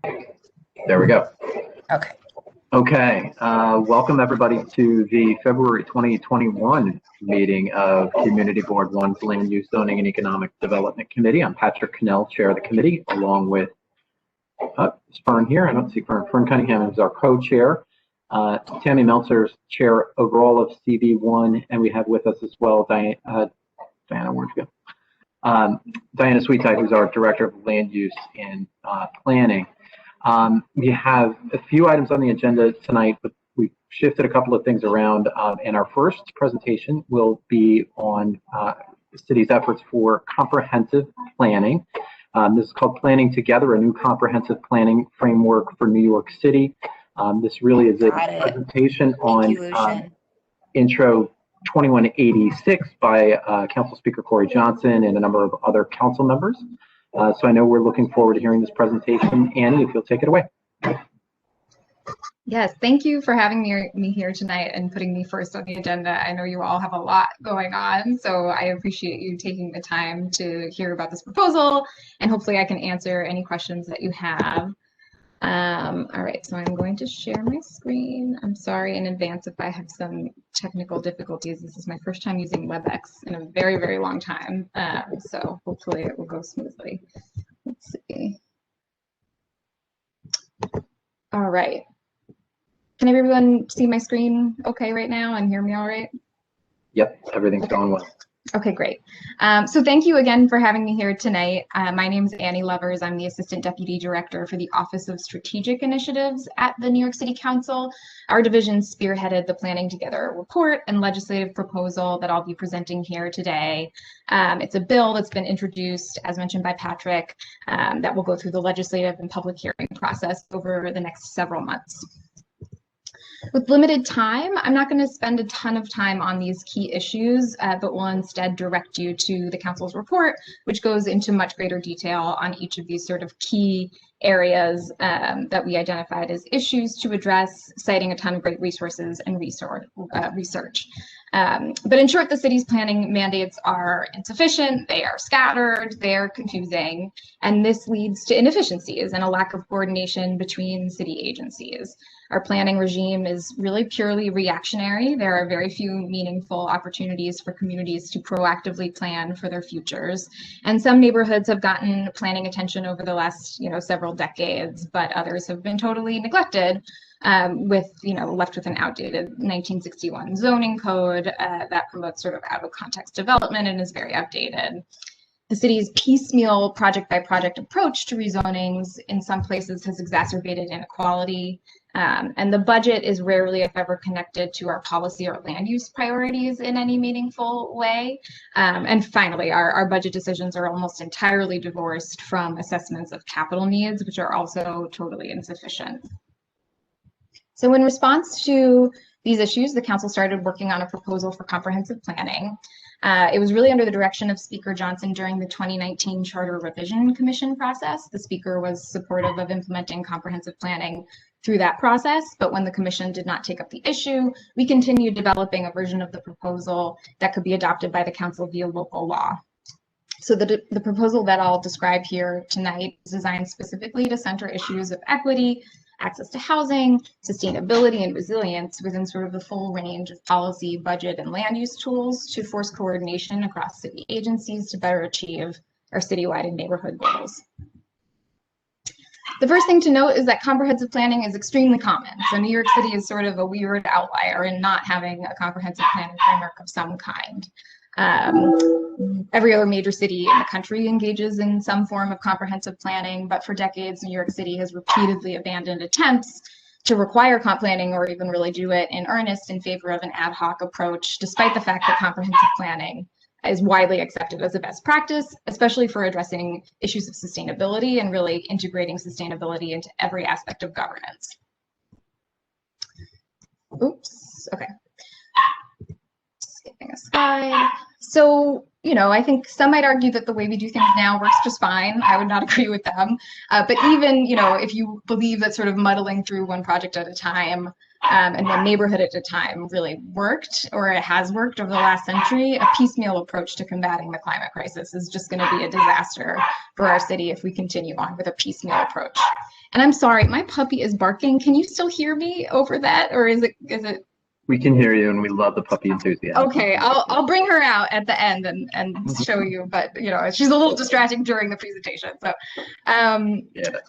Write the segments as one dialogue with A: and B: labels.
A: There we go.
B: Okay.
A: Okay. Welcome everybody to the February 2021 meeting of Community Board 1's Land Use, Zoning, and Economic Development Committee. I'm Patrick Cannell, chair of the committee, along with is Fern here. I don't see Fern. Fern Cunningham is our co-chair. Tammy Meltzer's chair overall of CV1, and we have with us as well Diana, where'd you go? Diana Sweetide, who's our director of land use and planning. We have a few items on the agenda tonight, but we shifted a couple of things around. And our first presentation will be on the city's efforts for comprehensive planning. This is called Planning Together, a new comprehensive planning framework for New York City. This really is a presentation on Intro 2186 by Council Speaker Corey Johnson and a number of other council members. So I know we're looking forward to hearing this presentation. Annie, if you'll take it away.
B: Yes, thank you for having me here tonight and putting me first on the agenda. I know you all have a lot going on, so I appreciate you taking the time to hear about this proposal, and hopefully I can answer any questions that you have. All right, so I'm going to share my screen. I'm sorry in advance if I have some technical difficulties. This is my first time using WebEx in a very, very long time. So hopefully it will go smoothly. Let's see. All right. Can everyone see my screen okay right now and hear me all right?
A: Yep, everything's going well.
B: Okay, great. So thank you again for having me here tonight. My name is Annie Lovers. I'm the Assistant Deputy Director for the Office of Strategic Initiatives at the New York City Council. Our division spearheaded the Planning Together report and legislative proposal that I'll be presenting here today. It's a bill that's been introduced, as mentioned by Patrick, that will go through the legislative and public hearing process over the next several months. With limited time, I'm not going to spend a ton of time on these key issues, but will instead direct you to the Council's report, which goes into much greater detail on each of these sort of key areas that we identified as issues to address, citing a ton of great resources and research. But in short, the city's planning mandates are insufficient, they are scattered, they're confusing, and this leads to inefficiencies and a lack of coordination between city agencies. Our planning regime is really purely reactionary. There are very few meaningful opportunities for communities to proactively plan for their futures. And some neighborhoods have gotten planning attention over the last, several decades, but others have been totally neglected. Left with an outdated 1961 zoning code that promotes sort of out of context development and is very outdated. The city's piecemeal project-by-project approach to rezonings in some places has exacerbated inequality, and the budget is rarely, if ever, connected to our policy or land use priorities in any meaningful way. And finally, our budget decisions are almost entirely divorced from assessments of capital needs, which are also totally insufficient. So in response to these issues, the council started working on a proposal for comprehensive planning. It was really under the direction of Speaker Johnson during the 2019 Charter Revision Commission process. The speaker was supportive of implementing comprehensive planning through that process, but when the commission did not take up the issue, we continued developing a version of the proposal that could be adopted by the council via local law. So the proposal that I'll describe here tonight is designed specifically to center issues of equity, access to housing, sustainability, and resilience within sort of the full range of policy, budget, and land use tools to force coordination across city agencies to better achieve our citywide and neighborhood goals. The first thing to note is that comprehensive planning is extremely common. So New York City is sort of a weird outlier in not having a comprehensive planning framework of some kind. Every other major city in the country engages in some form of comprehensive planning, but for decades, New York City has repeatedly abandoned attempts to require comp planning or even really do it in earnest in favor of an ad hoc approach, despite the fact that comprehensive planning is widely accepted as a best practice, especially for addressing issues of sustainability and really integrating sustainability into every aspect of governance. Oops, okay. Skipping a slide. So, I think some might argue that the way we do things now works just fine. I would not agree with them. But even, if you believe that sort of muddling through one project at a time and one neighborhood at a time really worked, or it has worked over the last century, a piecemeal approach to combating the climate crisis is just going to be a disaster for our city if we continue on with a piecemeal approach. And I'm sorry, my puppy is barking. Can you still hear me over that, or is it?
A: We can hear you, and we love the puppy enthusiasm.
B: Okay, I'll bring her out at the end and show you, but she's a little distracting during the presentation. So,
A: Yeah.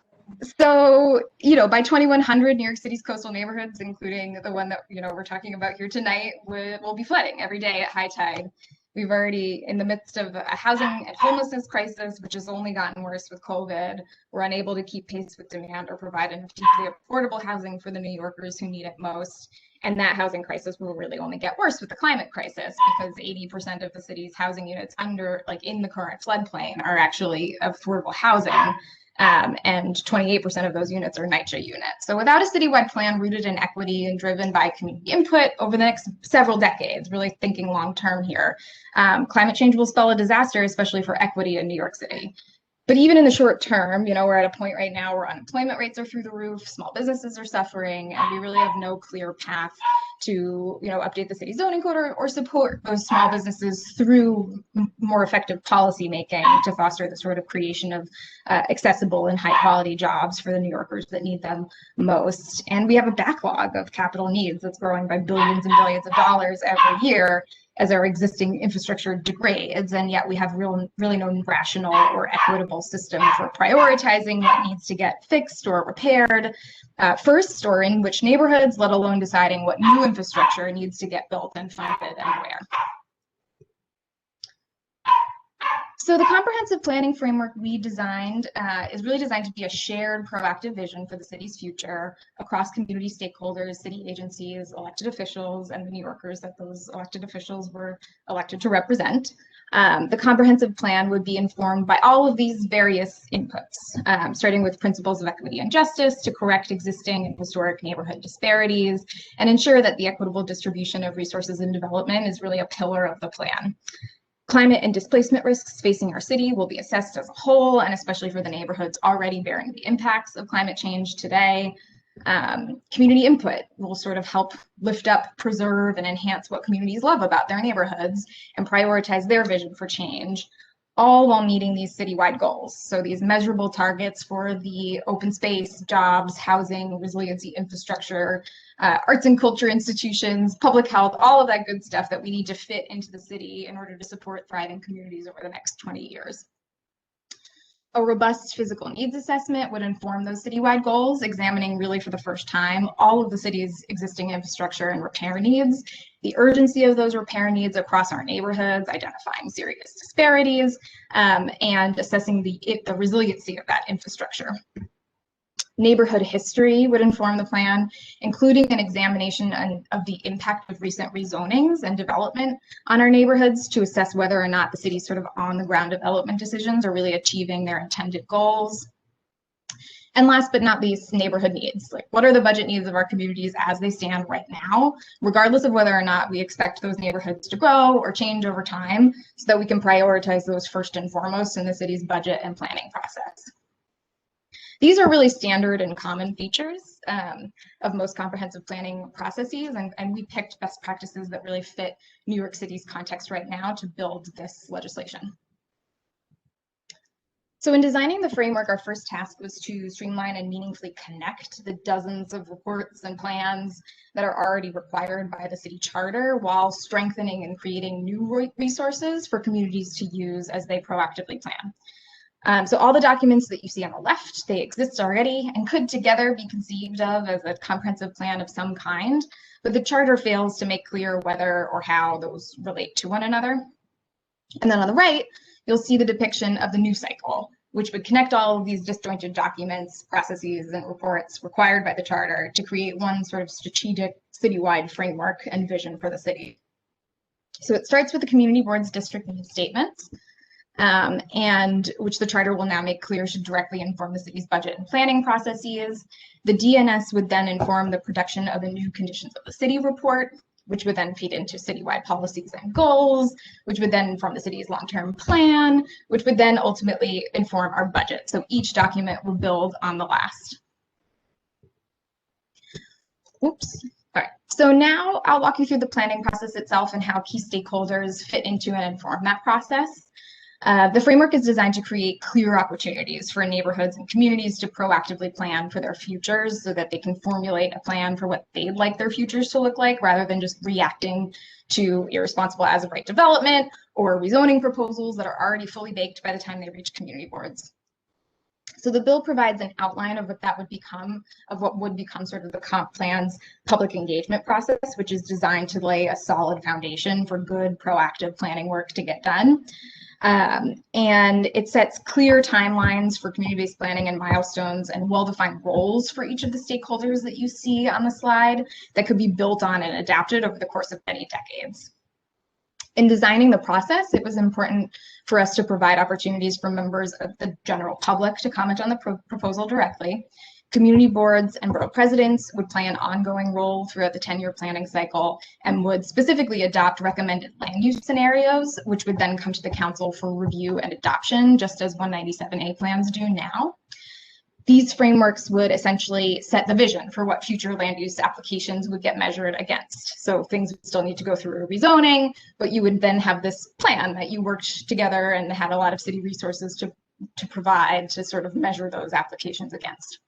B: So, by 2100, New York City's coastal neighborhoods, including the one that, we're talking about here tonight, will be flooding every day at high tide. We've already, in the midst of a housing and homelessness crisis, which has only gotten worse with COVID, we're unable to keep pace with demand or provide enough deeply affordable housing for the New Yorkers who need it most. And that housing crisis will really only get worse with the climate crisis, because 80% of the city's housing units in the current floodplain are actually affordable housing. And 28% of those units are NYCHA units. So without a citywide plan rooted in equity and driven by community input over the next several decades, really thinking long-term here, climate change will spell a disaster, especially for equity in New York City. But even in the short term, we're at a point right now where unemployment rates are through the roof, small businesses are suffering, and we really have no clear path to, update the city zoning code or support those small businesses through more effective policy making to foster the sort of creation of accessible and high quality jobs for the New Yorkers that need them most. And we have a backlog of capital needs that's growing by billions and billions of dollars every year as our existing infrastructure degrades, and yet we have really no rational or equitable system for prioritizing what needs to get fixed or repaired first, or in which neighborhoods, let alone deciding what new infrastructure needs to get built and funded and where. So the comprehensive planning framework we designed is really designed to be a shared proactive vision for the city's future across community stakeholders, city agencies, elected officials, and the New Yorkers that those elected officials were elected to represent. The comprehensive plan would be informed by all of these various inputs, starting with principles of equity and justice to correct existing and historic neighborhood disparities and ensure that the equitable distribution of resources and development is really a pillar of the plan. Climate and displacement risks facing our city will be assessed as a whole, and especially for the neighborhoods already bearing the impacts of climate change today. Community input will sort of help lift up, preserve, and enhance what communities love about their neighborhoods and prioritize their vision for change, all while meeting these citywide goals. So these measurable targets for the open space, jobs, housing, resiliency infrastructure, arts and culture institutions, public health, all of that good stuff that we need to fit into the city in order to support thriving communities over the next 20 years. A robust physical needs assessment would inform those citywide goals, examining really for the first time all of the city's existing infrastructure and repair needs, the urgency of those repair needs across our neighborhoods, identifying serious disparities, and assessing the resiliency of that infrastructure. Neighborhood history would inform the plan, including an examination of the impact of recent rezonings and development on our neighborhoods to assess whether or not the city's sort of on-the-ground development decisions are really achieving their intended goals. And last but not least, neighborhood needs. Like, what are the budget needs of our communities as they stand right now, regardless of whether or not we expect those neighborhoods to grow or change over time, so that we can prioritize those first and foremost in the city's budget and planning process. These are really standard and common features of most comprehensive planning processes, and we picked best practices that really fit New York City's context right now to build this legislation. So in designing the framework, our first task was to streamline and meaningfully connect the dozens of reports and plans that are already required by the city charter, while strengthening and creating new resources for communities to use as they proactively plan. So all the documents that you see on the left, they exist already and could together be conceived of as a comprehensive plan of some kind, but the charter fails to make clear whether or how those relate to one another. And then on the right, you'll see the depiction of the new cycle, which would connect all of these disjointed documents, processes, and reports required by the charter to create one sort of strategic citywide framework and vision for the city. So it starts with the community board's district needs statements, and which the charter will now make clear should directly inform the city's budget and planning processes. The DNS would then inform the production of a new conditions of the city report, which would then feed into citywide policies and goals, which would then inform the city's long-term plan, which would then ultimately inform our budget. So each document will build on the last. Oops. All right, so now I'll walk you through the planning process itself and how key stakeholders fit into and inform that process. The framework is designed to create clear opportunities for neighborhoods and communities to proactively plan for their futures so that they can formulate a plan for what they'd like their futures to look like, rather than just reacting to irresponsible as-of-right development or rezoning proposals that are already fully baked by the time they reach community boards. So the bill provides an outline of what would become sort of the comp plan's public engagement process, which is designed to lay a solid foundation for good proactive planning work to get done. And it sets clear timelines for community-based planning and milestones and well-defined roles for each of the stakeholders that you see on the slide that could be built on and adapted over the course of many decades. In designing the process, it was important for us to provide opportunities for members of the general public to comment on the proposal directly. Community boards and borough presidents would play an ongoing role throughout the 10-year planning cycle and would specifically adopt recommended land use scenarios, which would then come to the council for review and adoption, just as 197A plans do now. These frameworks would essentially set the vision for what future land use applications would get measured against. So things would still need to go through a rezoning, but you would then have this plan that you worked together and had a lot of city resources to provide to sort of measure those applications against.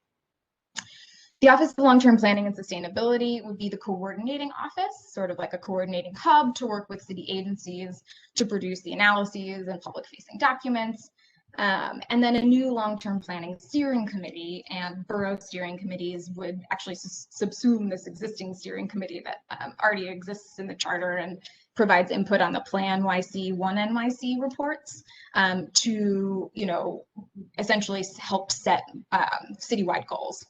B: The Office of Long-Term Planning and Sustainability would be the coordinating office, sort of like a coordinating hub to work with city agencies to produce the analyses and public-facing documents. And then a new long-term planning steering committee and borough steering committees would actually subsume this existing steering committee that already exists in the charter and provides input on the Plan YC 1 NYC reports to, essentially help set citywide goals.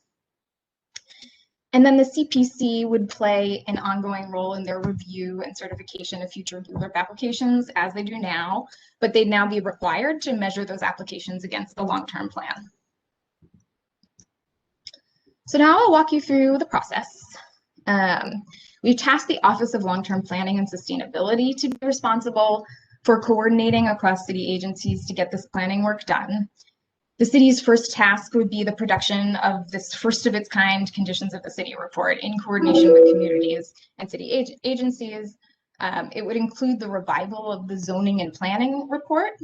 B: And then the CPC would play an ongoing role in their review and certification of future ULURP applications as they do now, but they'd now be required to measure those applications against the long-term plan. So now I'll walk you through the process. We've tasked the Office of Long-Term Planning and Sustainability to be responsible for coordinating across city agencies to get this planning work done. The city's first task would be the production of this first of its kind conditions of the city report in coordination with communities and city agencies. It would include the revival of the zoning and planning report,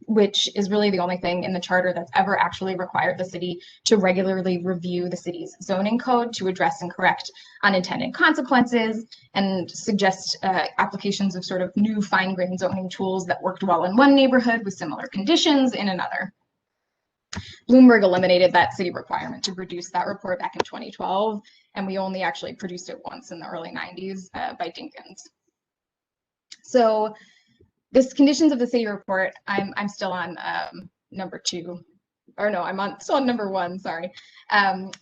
B: which is really the only thing in the charter that's ever actually required the city to regularly review the city's zoning code to address and correct unintended consequences and suggest applications of sort of new fine-grained zoning tools that worked well in one neighborhood with similar conditions in another. Bloomberg eliminated that city requirement to produce that report back in 2012, and we only actually produced it once in the early 90s by Dinkins. So this conditions of the city report, I'm still on number 2, or no, still on number 1, sorry.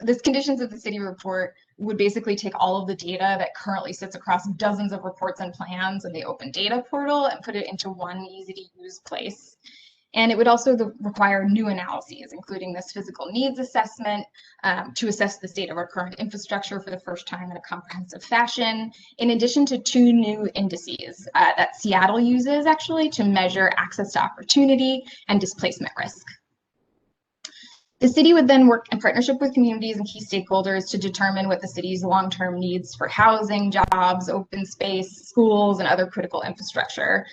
B: This conditions of the city report would basically take all of the data that currently sits across dozens of reports and plans in the open data portal and put it into one easy to use place. And it would also require new analyses, including this physical needs assessment to assess the state of our current infrastructure for the first time in a comprehensive fashion, in addition to 2 new indices that Seattle uses actually to measure access to opportunity and displacement risk. The city would then work in partnership with communities and key stakeholders to determine what the city's long-term needs for housing, jobs, open space, schools, and other critical infrastructure.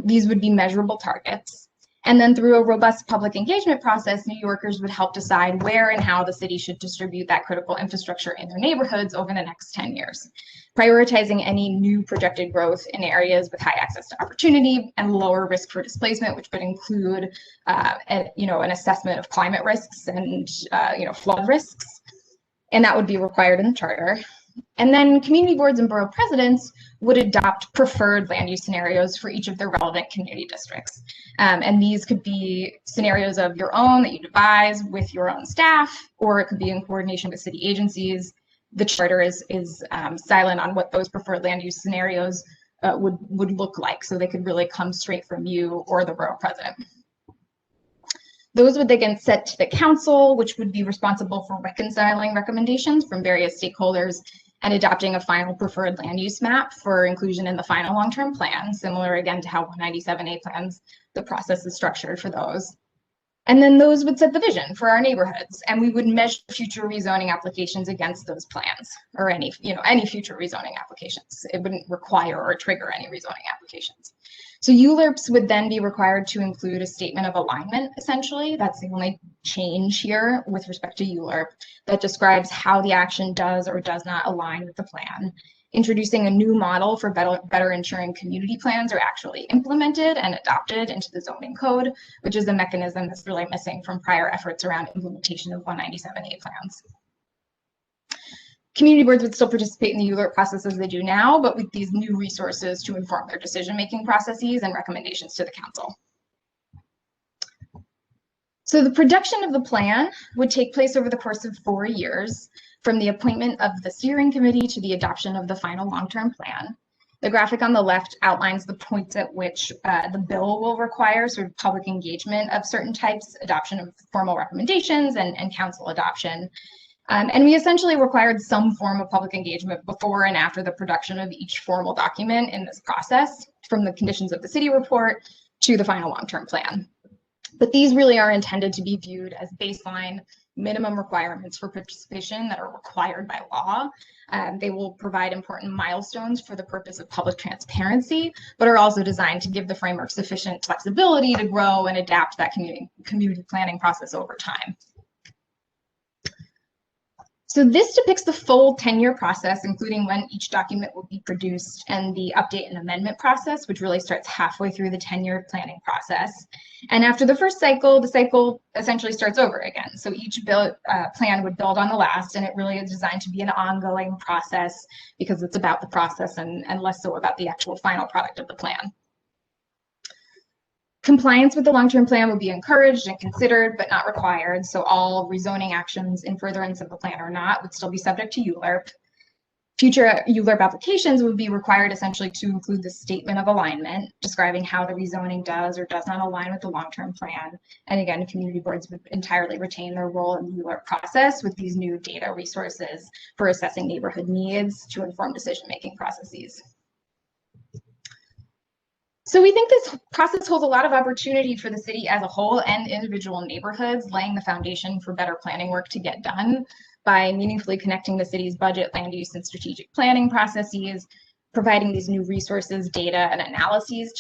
B: These would be measurable targets. And then through a robust public engagement process, New Yorkers would help decide where and how the city should distribute that critical infrastructure in their neighborhoods over the next 10 years, prioritizing any new projected growth in areas with high access to opportunity and lower risk for displacement, which would include an assessment of climate risks and flood risks. And that would be required in the charter. And then community boards and borough presidents would adopt preferred land use scenarios for each of their relevant community districts. And these could be scenarios of your own that you devise with your own staff, or it could be in coordination with city agencies. The charter is silent on what those preferred land use scenarios would look like, so they could really come straight from you or the borough president. Those would then get sent to the council, which would be responsible for reconciling recommendations from various stakeholders and adopting a final preferred land use map for inclusion in the final long-term plan, similar again to how 197A plans, the process is structured for those. And then those would set the vision for our neighborhoods, and we would measure future rezoning applications against those plans, or any future rezoning applications. It wouldn't require or trigger any rezoning applications. So ULURPs would then be required to include a statement of alignment, essentially. That's the only change here with respect to ULURP, that describes how the action does or does not align with the plan. Introducing a new model for better ensuring community plans are actually implemented and adopted into the zoning code, which is a mechanism that's really missing from prior efforts around implementation of 197A plans. Community boards would still participate in the ULURP process as they do now, but with these new resources to inform their decision-making processes and recommendations to the council. So the production of the plan would take place over the course of 4 years, from the appointment of the steering committee to the adoption of the final long-term plan. The graphic on the left outlines the points at which the bill will require sort of public engagement of certain types, adoption of formal recommendations, and council adoption. And we essentially required some form of public engagement before and after the production of each formal document in this process, from the conditions of the city report to the final long-term plan. But these really are intended to be viewed as baseline minimum requirements for participation that are required by law. They will provide important milestones for the purpose of public transparency, but are also designed to give the framework sufficient flexibility to grow and adapt that community planning process over time. So this depicts the full 10-year process, including when each document will be produced, and the update and amendment process, which really starts halfway through the 10-year planning process. And after the first cycle, the cycle essentially starts over again. So each plan would build on the last, and it really is designed to be an ongoing process because it's about the process and less so about the actual final product of the plan. Compliance with the long-term plan would be encouraged and considered, but not required. So all rezoning actions in furtherance of the plan or not would still be subject to ULURP. Future ULURP applications would be required essentially to include the statement of alignment, describing how the rezoning does or does not align with the long-term plan. And again, community boards would entirely retain their role in the ULURP process with these new data resources for assessing neighborhood needs to inform decision-making processes. So we think this process holds a lot of opportunity for the city as a whole and individual neighborhoods, laying the foundation for better planning work to get done by meaningfully connecting the city's budget, land use, and strategic planning processes, providing these new resources, data, and analyses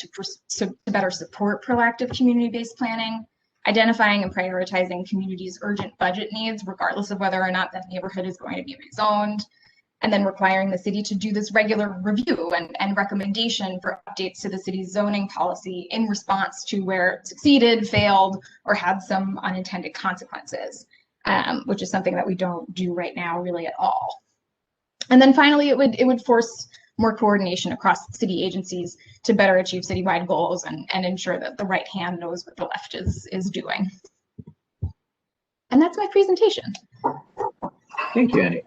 B: to better support proactive community-based planning, identifying and prioritizing communities' urgent budget needs, regardless of whether or not that neighborhood is going to be rezoned, and then requiring the city to do this regular review and recommendation for updates to the city's zoning policy in response to where it succeeded, failed, or had some unintended consequences, which is something that we don't do right now really at all. And then finally, it would force more coordination across city agencies to better achieve citywide goals and ensure that the right hand knows what the left is doing. And that's my presentation.
A: Thank you, Annie.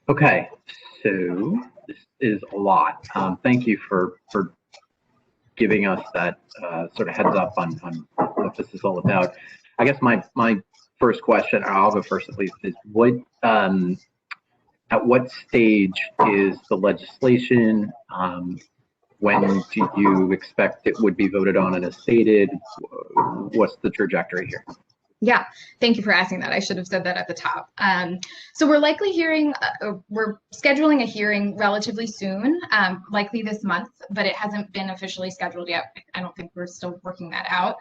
A: Okay, so this is a lot. Thank you for giving us that sort of heads up on what this is all about. I guess my first question, I'll go first at least, is what at what stage is the legislation? When do you expect it would be voted on and as stated? What's the trajectory here?
B: Yeah, thank you for asking that. I should have said that at the top. So we're likely we're scheduling a hearing relatively soon, likely this month, but it hasn't been officially scheduled yet. I don't think we're still working that out.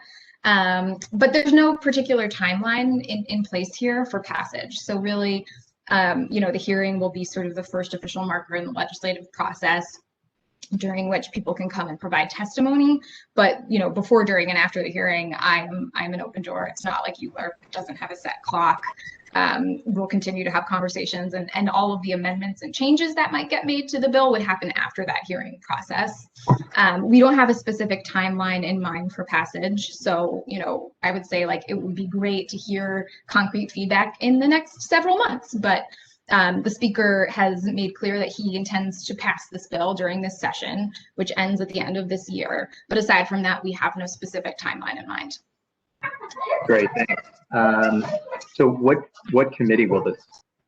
B: But there's no particular timeline in place here for passage. So really, the hearing will be sort of the first official marker in the legislative process, during which people can come and provide testimony. But before, during, and after the hearing, I'm an open door. It's not like ULURP doesn't have a set clock. We'll continue to have conversations, and all of the amendments and changes that might get made to the bill would happen after that hearing process. We don't have a specific timeline in mind for passage. So, I would say it would be great to hear concrete feedback in the next several months, but the speaker has made clear that he intends to pass this bill during this session, which ends at the end of this year. But aside from that, we have no specific timeline in mind.
A: Great, thanks. So what committee will this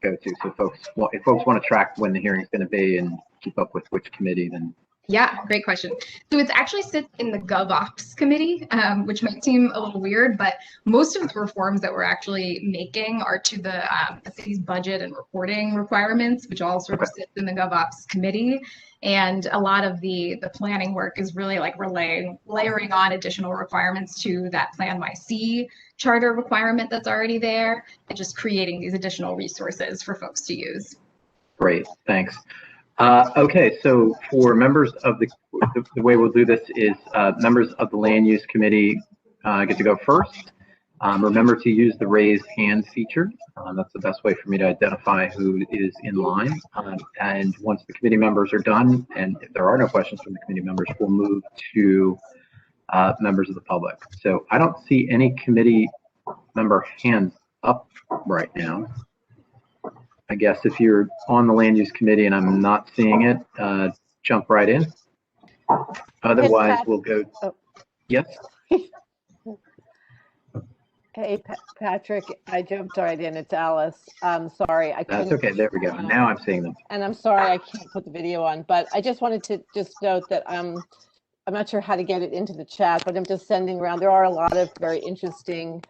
A: go to? So if folks want to track when the hearing is going to be and keep up with which committee, then
B: Yeah, great question. So it's actually sits in the GovOps committee, which might seem a little weird, but most of the reforms that we're actually making are to the city's budget and reporting requirements, which all sort of sits in the GovOps committee. And a lot of the planning work is really like layering on additional requirements to that Plan YC charter requirement that's already there, and just creating these additional resources for folks to use.
A: Great, thanks. Okay, so for members of the way we'll do this is members of the Land Use Committee get to go first. Remember to use the raise hand feature. That's the best way for me to identify who is in line. And once the committee members are done, and if there are no questions from the committee members, we'll move to members of the public. So I don't see any committee member hands up right now. I guess if you're on the land use committee and I'm not seeing it, jump right in. Otherwise, we'll go. Oh. Yes.
C: Hey, Patrick, I jumped right in. It's Alice. I'm sorry.
A: That's okay. There we go. Now I'm seeing them.
C: And I'm sorry I can't put the video on, but I just wanted to just note that I'm not sure how to get it into the chat, but I'm just sending around. There are a lot of very interesting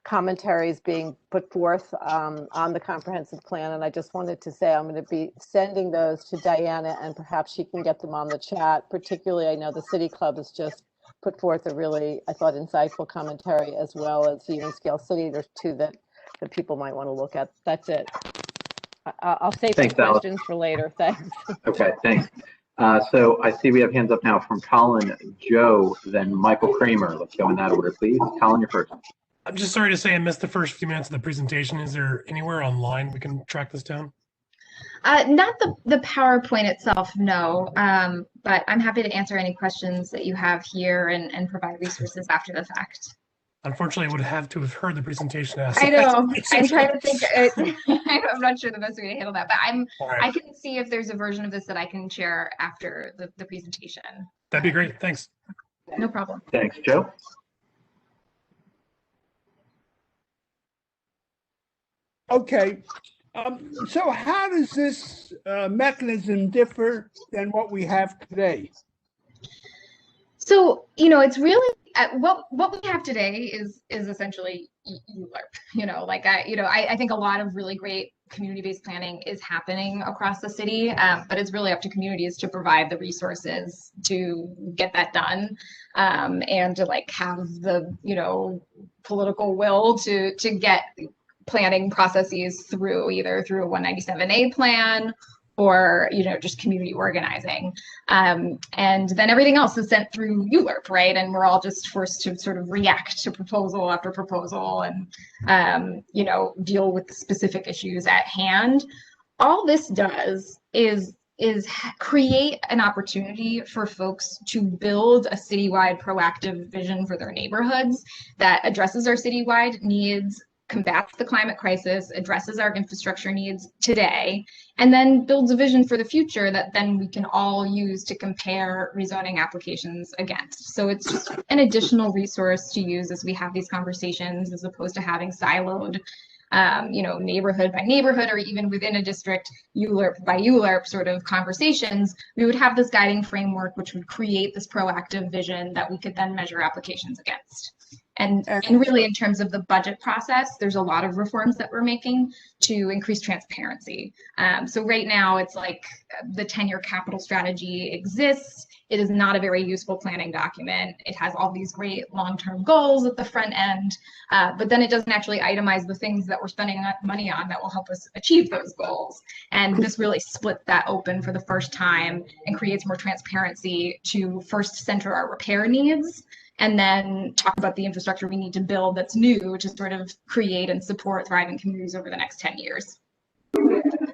C: commentaries being put forth on the comprehensive plan, and I just wanted to say I'm going to be sending those to Diana, and perhaps she can get them on the chat. Particularly, I know the City Club has just put forth a really, I thought, insightful commentary, as well as Even Scale City. There's two that people might want to look at. That's it. I'll save some questions for later. Thanks.
A: Okay, thanks. So I see we have hands up now from Colin, Joe, then Michael Kramer. Let's go in that order, please. Colin, you're first.
D: I'm just sorry to say I missed the first few minutes of the presentation. Is there anywhere online we can track this down?
B: Not the PowerPoint itself, no, but I'm happy to answer any questions that you have here and provide resources after the fact.
D: Unfortunately, I would have to have heard the presentation.
B: I know. I'm trying to think. I'm not sure the best way to handle that, but I can see if there's a version of this that I can share after the presentation.
D: That'd be great. Thanks.
B: No problem.
A: Thanks, Joe.
E: Okay, so how does this mechanism differ than what we have today?
B: So, it's really what we have today is essentially ULURP. I think a lot of really great community-based planning is happening across the city, but it's really up to communities to provide the resources to get that done, and to have the political will to get planning processes through either through a 197A plan or just community organizing, and then everything else is sent through ULURP, right? And we're all just forced to sort of react to proposal after proposal and deal with the specific issues at hand. All this does is create an opportunity for folks to build a citywide proactive vision for their neighborhoods that addresses our citywide needs, combats the climate crisis, addresses our infrastructure needs today, and then builds a vision for the future that then we can all use to compare rezoning applications against. So it's just an additional resource to use as we have these conversations, as opposed to having siloed, neighborhood by neighborhood, or even within a district, ULURP by ULURP sort of conversations. We would have this guiding framework, which would create this proactive vision that we could then measure applications against. And really, in terms of the budget process, there's a lot of reforms that we're making to increase transparency. So right now, it's like the 10-year capital strategy exists. It is not a very useful planning document. It has all these great long-term goals at the front end, but then it doesn't actually itemize the things that we're spending money on that will help us achieve those goals. And this really splits that open for the first time and creates more transparency to first center our repair needs, and then talk about the infrastructure we need to build that's new to sort of create and support thriving communities over the next 10 years.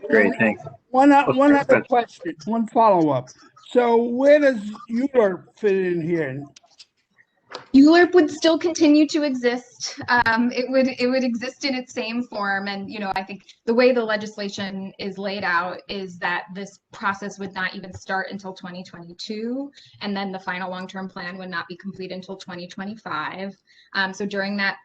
A: Great, thanks.
E: One other question, one follow-up. So where does ULURP fit in here?
B: ULURP would still continue to exist. It would exist in its same form, and I think the way the legislation is laid out is that this process would not even start until 2022, and then the final long-term plan would not be complete until 2025. So during that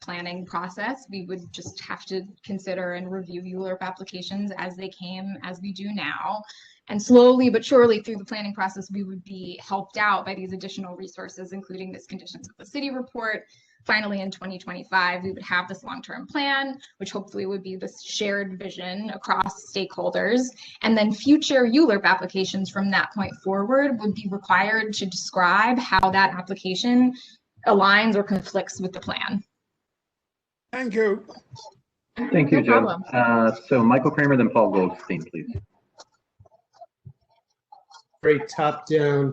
B: planning process, we would just have to consider and review ULURP applications as they came, as we do now. And slowly but surely through the planning process, we would be helped out by these additional resources, including this conditions of the city report. Finally, in 2025, we would have this long-term plan, which hopefully would be this shared vision across stakeholders. And then future ULURP applications from that point forward would be required to describe how that application aligns or conflicts with the plan.
E: Thank you.
A: Thank you,
B: No
A: Joe.
B: problem.
A: So Michael Kramer, then Paul Goldstein, please.
F: Very top-down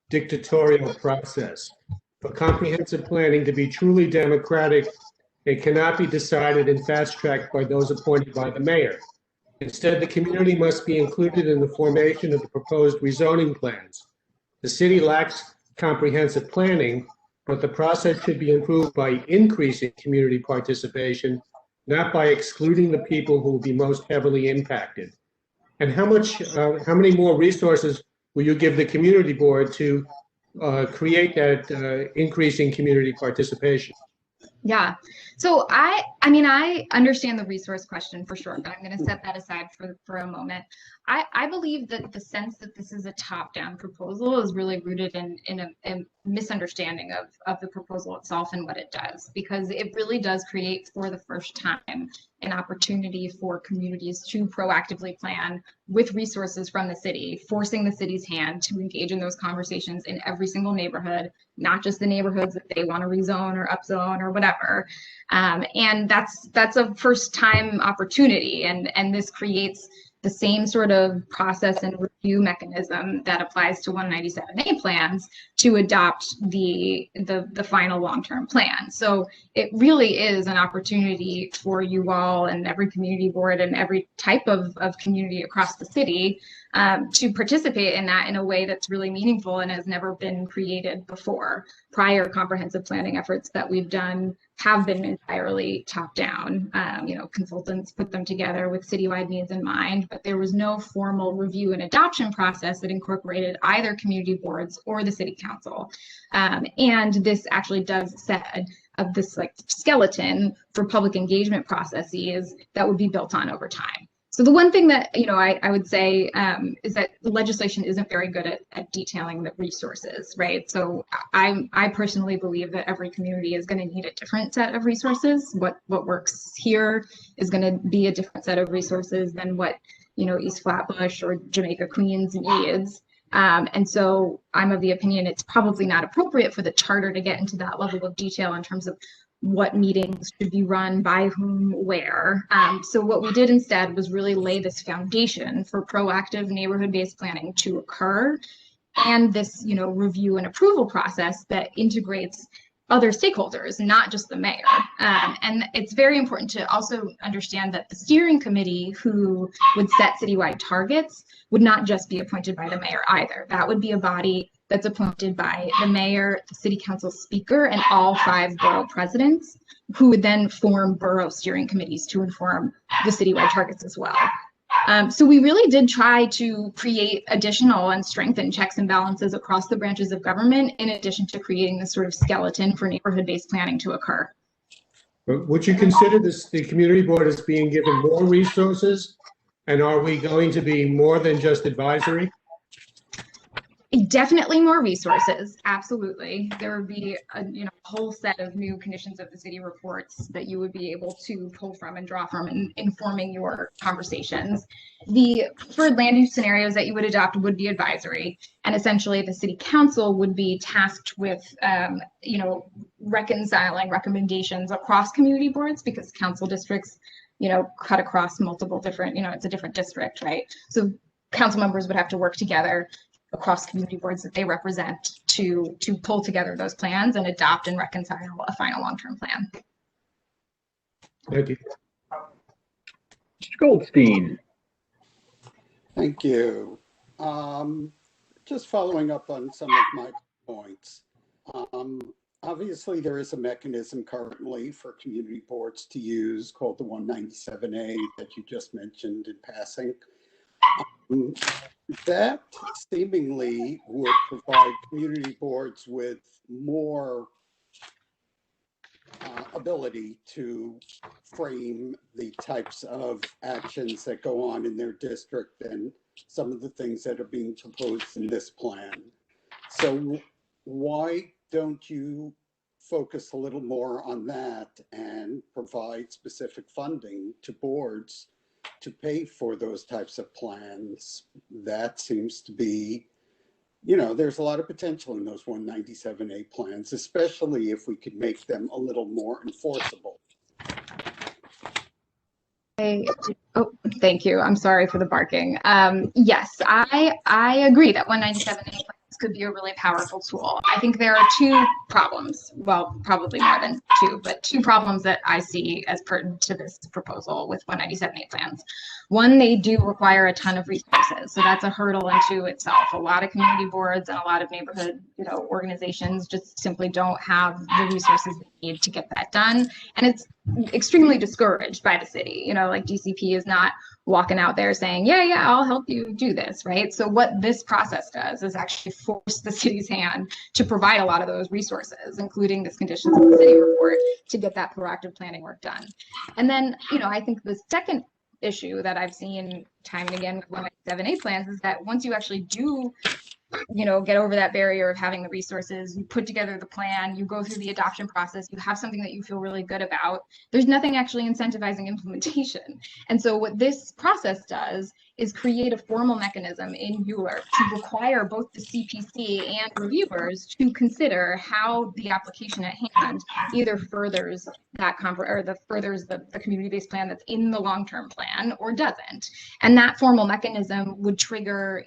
F: dictatorial process. For comprehensive planning to be truly democratic, it cannot be decided and fast-tracked by those appointed by the mayor. Instead, the community must be included in the formation of the proposed rezoning plans. The city lacks comprehensive planning, but the process should be improved by increasing community participation, not by excluding the people who will be most heavily impacted. And how many more resources will you give the community board to create that increasing community participation?
B: Yeah. So I mean, I understand the resource question for sure, but I'm going to set that aside for a moment. I believe that the sense that this is a top-down proposal is really rooted in a misunderstanding of the proposal itself and what it does, because it really does create for the first time an opportunity for communities to proactively plan with resources from the city, forcing the city's hand to engage in those conversations in every single neighborhood, not just the neighborhoods that they want to rezone or upzone or whatever. And that's a first time opportunity, and this creates the same sort of process and review mechanism that applies to 197A plans to adopt the final long-term plan. So it really is an opportunity for you all and every community board and every type of community across the city to participate in that in a way that's really meaningful and has never been created before. Prior comprehensive planning efforts that we've done have been entirely top-down. Consultants put them together with citywide needs in mind, but there was no formal review and adoption process that incorporated either community boards or the city council. And this actually does set of this like skeleton for public engagement processes that would be built on over time. So the one thing that I would say is that the legislation isn't very good at detailing the resources, right? So I personally believe that every community is going to need a different set of resources. What works here is going to be a different set of resources than what East Flatbush or Jamaica Queens needs. And so I'm of the opinion it's probably not appropriate for the charter to get into that level of detail in terms of what meetings should be run by whom, where. So what we did instead was really lay this foundation for proactive neighborhood-based planning to occur, and this review and approval process that integrates other stakeholders, not just the mayor. And it's very important to also understand that the steering committee who would set citywide targets would not just be appointed by the mayor either. That would be a body that's appointed by the mayor, the city council speaker, and all 5 borough presidents, who would then form borough steering committees to inform the citywide targets as well. So we really did try to create additional and strengthen checks and balances across the branches of government, in addition to creating this sort of skeleton for neighborhood-based planning to occur.
F: Would you consider the community board as being given more resources? And are we going to be more than just advisory?
B: Definitely more resources, absolutely. There would be a whole set of new conditions of the city reports that you would be able to pull from and draw from in informing your conversations. The preferred land use scenarios that you would adopt would be advisory, and essentially the city council would be tasked with reconciling recommendations across community boards, because council districts cut across multiple different, it's a different district, right? So council members would have to work together across community boards that they represent to pull together those plans and adopt and reconcile a final long-term plan.
F: Thank you.
A: Mr. Goldstein.
G: Thank you. Just following up on some of my points. Obviously, there is a mechanism currently for community boards to use called the 197A that you just mentioned in passing. That seemingly would provide community boards with more ability to frame the types of actions that go on in their district and some of the things that are being proposed in this plan. So why don't you focus a little more on that and provide specific funding to boards to pay for those types of plans? That seems to be, you know, there's a lot of potential in those 197A plans, especially if we could make them a little more enforceable.
B: Oh, thank you. I'm sorry for the barking. Yes, I agree that 197A plans could be a really powerful tool. I think there are two problems, well, probably more than two, but two problems that I see as pertinent to this proposal with 197A plans. One, they do require a ton of resources, so that's a hurdle unto itself. A lot of community boards and a lot of neighborhood, organizations just simply don't have the resources they need to get that done, and it's extremely discouraged by the city. Like DCP is not walking out there saying, yeah, I'll help you do this, right? So what this process does is actually force the city's hand to provide a lot of those resources, including this conditions of the city report, to get that proactive planning work done. And then, I think the second issue that I've seen time and again with 197A plans is that once you actually do get over that barrier of having the resources, you put together the plan, you go through the adoption process, you have something that you feel really good about, there's nothing actually incentivizing implementation. And so what this process does is create a formal mechanism in ULURP to require both the CPC and reviewers to consider how the application at hand either furthers that furthers the community-based plan that's in the long-term plan or doesn't. And that formal mechanism would trigger,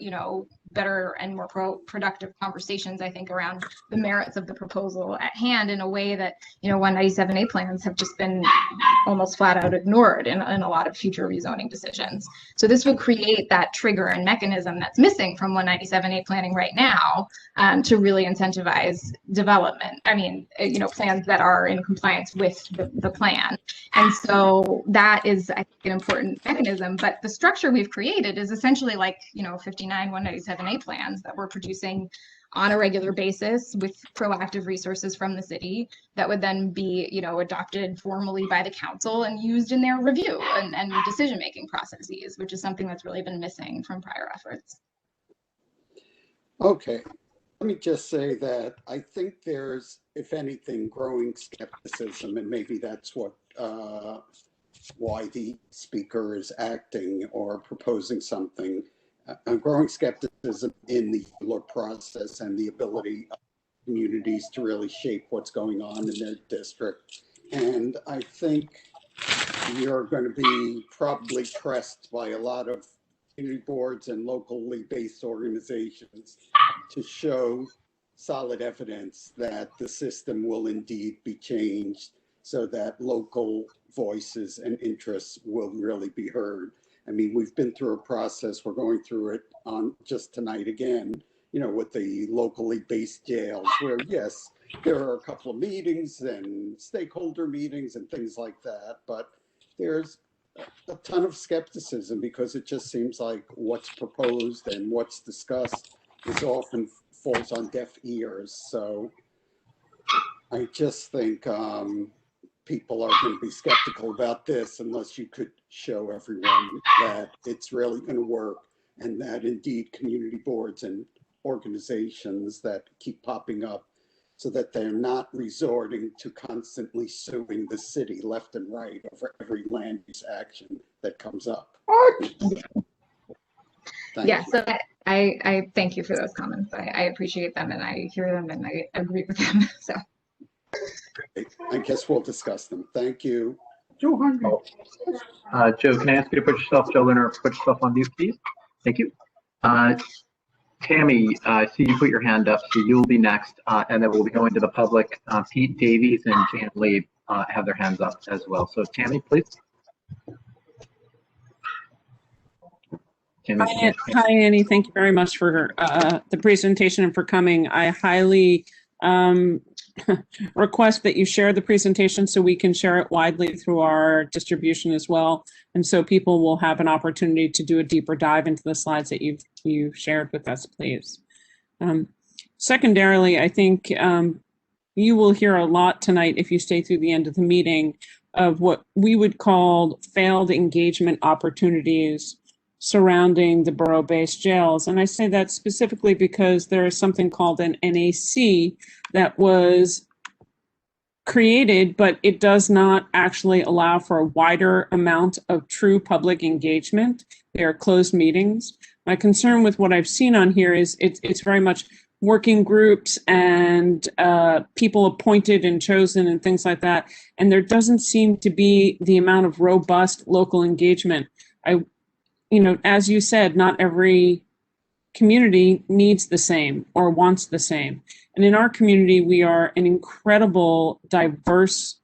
B: better and more productive conversations, I think, around the merits of the proposal at hand in a way that, 197A plans have just been almost flat out ignored in a lot of future rezoning decisions. So this would create that trigger and mechanism that's missing from 197A planning right now to really incentivize development. Plans that are in compliance with the plan. And so that is, I think, an important mechanism, but the structure we've created is essentially like, 59 197A plans that we're producing on a regular basis with proactive resources from the city that would then be, adopted formally by the council and used in their review and decision-making processes, which is something that's really been missing from prior efforts.
G: Okay, let me just say that I think there's, if anything, growing skepticism, and maybe that's what why the speaker is acting or proposing something. Growing skepticism in the ULURP process and the ability of communities to really shape what's going on in their district. And I think you're going to be probably pressed by a lot of community boards and locally based organizations to show solid evidence that the system will indeed be changed so that local voices and interests will really be heard. We've been through a process, we're going through it on just tonight again, with the locally based jails where, yes, there are a couple of meetings and stakeholder meetings and things like that, but there's a ton of skepticism because it just seems like what's proposed and what's discussed is often falls on deaf ears. So I just think people are going to be skeptical about this unless you could show everyone that it's really going to work and that indeed community boards and organizations that keep popping up so that they're not resorting to constantly suing the city left and right over every land use action that comes up.
B: Yeah, so I thank you for those comments. I appreciate them and I hear them and I agree with them. So
G: I guess we'll discuss them. Thank you.
E: Joe Hungry.
A: Joe, can I ask you to put yourself on mute, please? Thank you. Tammy, I see you put your hand up, so you'll be next, and then we'll be going to the public. Pete Davies and Jan Lee have their hands up as well. So Tammy, please.
H: Hi, Annie. Thank you very much for the presentation and for coming. I highly request that you share the presentation so we can share it widely through our distribution as well. And so people will have an opportunity to do a deeper dive into the slides that you've shared with us, please. Secondarily, I think you will hear a lot tonight if you stay through the end of the meeting of what we would call failed engagement opportunities surrounding the borough-based jails. And I say that specifically because there is something called an NAC that was created, but it does not actually allow for a wider amount of true public engagement. They are closed meetings. My concern with what I've seen on here is it's very much working groups and people appointed and chosen and things like that. And there doesn't seem to be the amount of robust local engagement. As you said, not every community needs the same or wants the same. And in our community, we are an incredible, diverse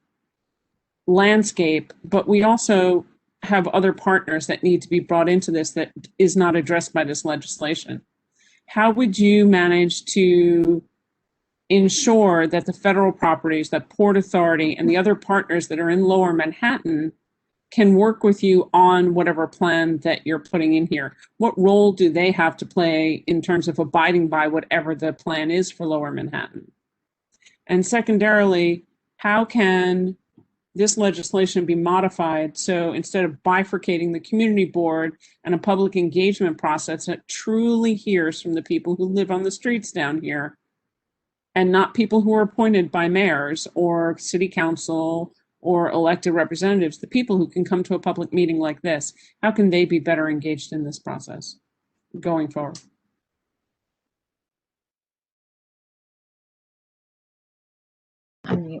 H: landscape, but we also have other partners that need to be brought into this that is not addressed by this legislation. How would you manage to ensure that the federal properties, that Port Authority and the other partners that are in Lower Manhattan can work with you on whatever plan that you're putting in here? What role do they have to play in terms of abiding by whatever the plan is for Lower Manhattan? And secondarily, how can this legislation be modified so instead of bifurcating the community board and a public engagement process that truly hears from the people who live on the streets down here and not people who are appointed by mayors or city council or elected representatives, the people who can come to a public meeting like this, how can they be better engaged in this process going forward?
B: Sorry.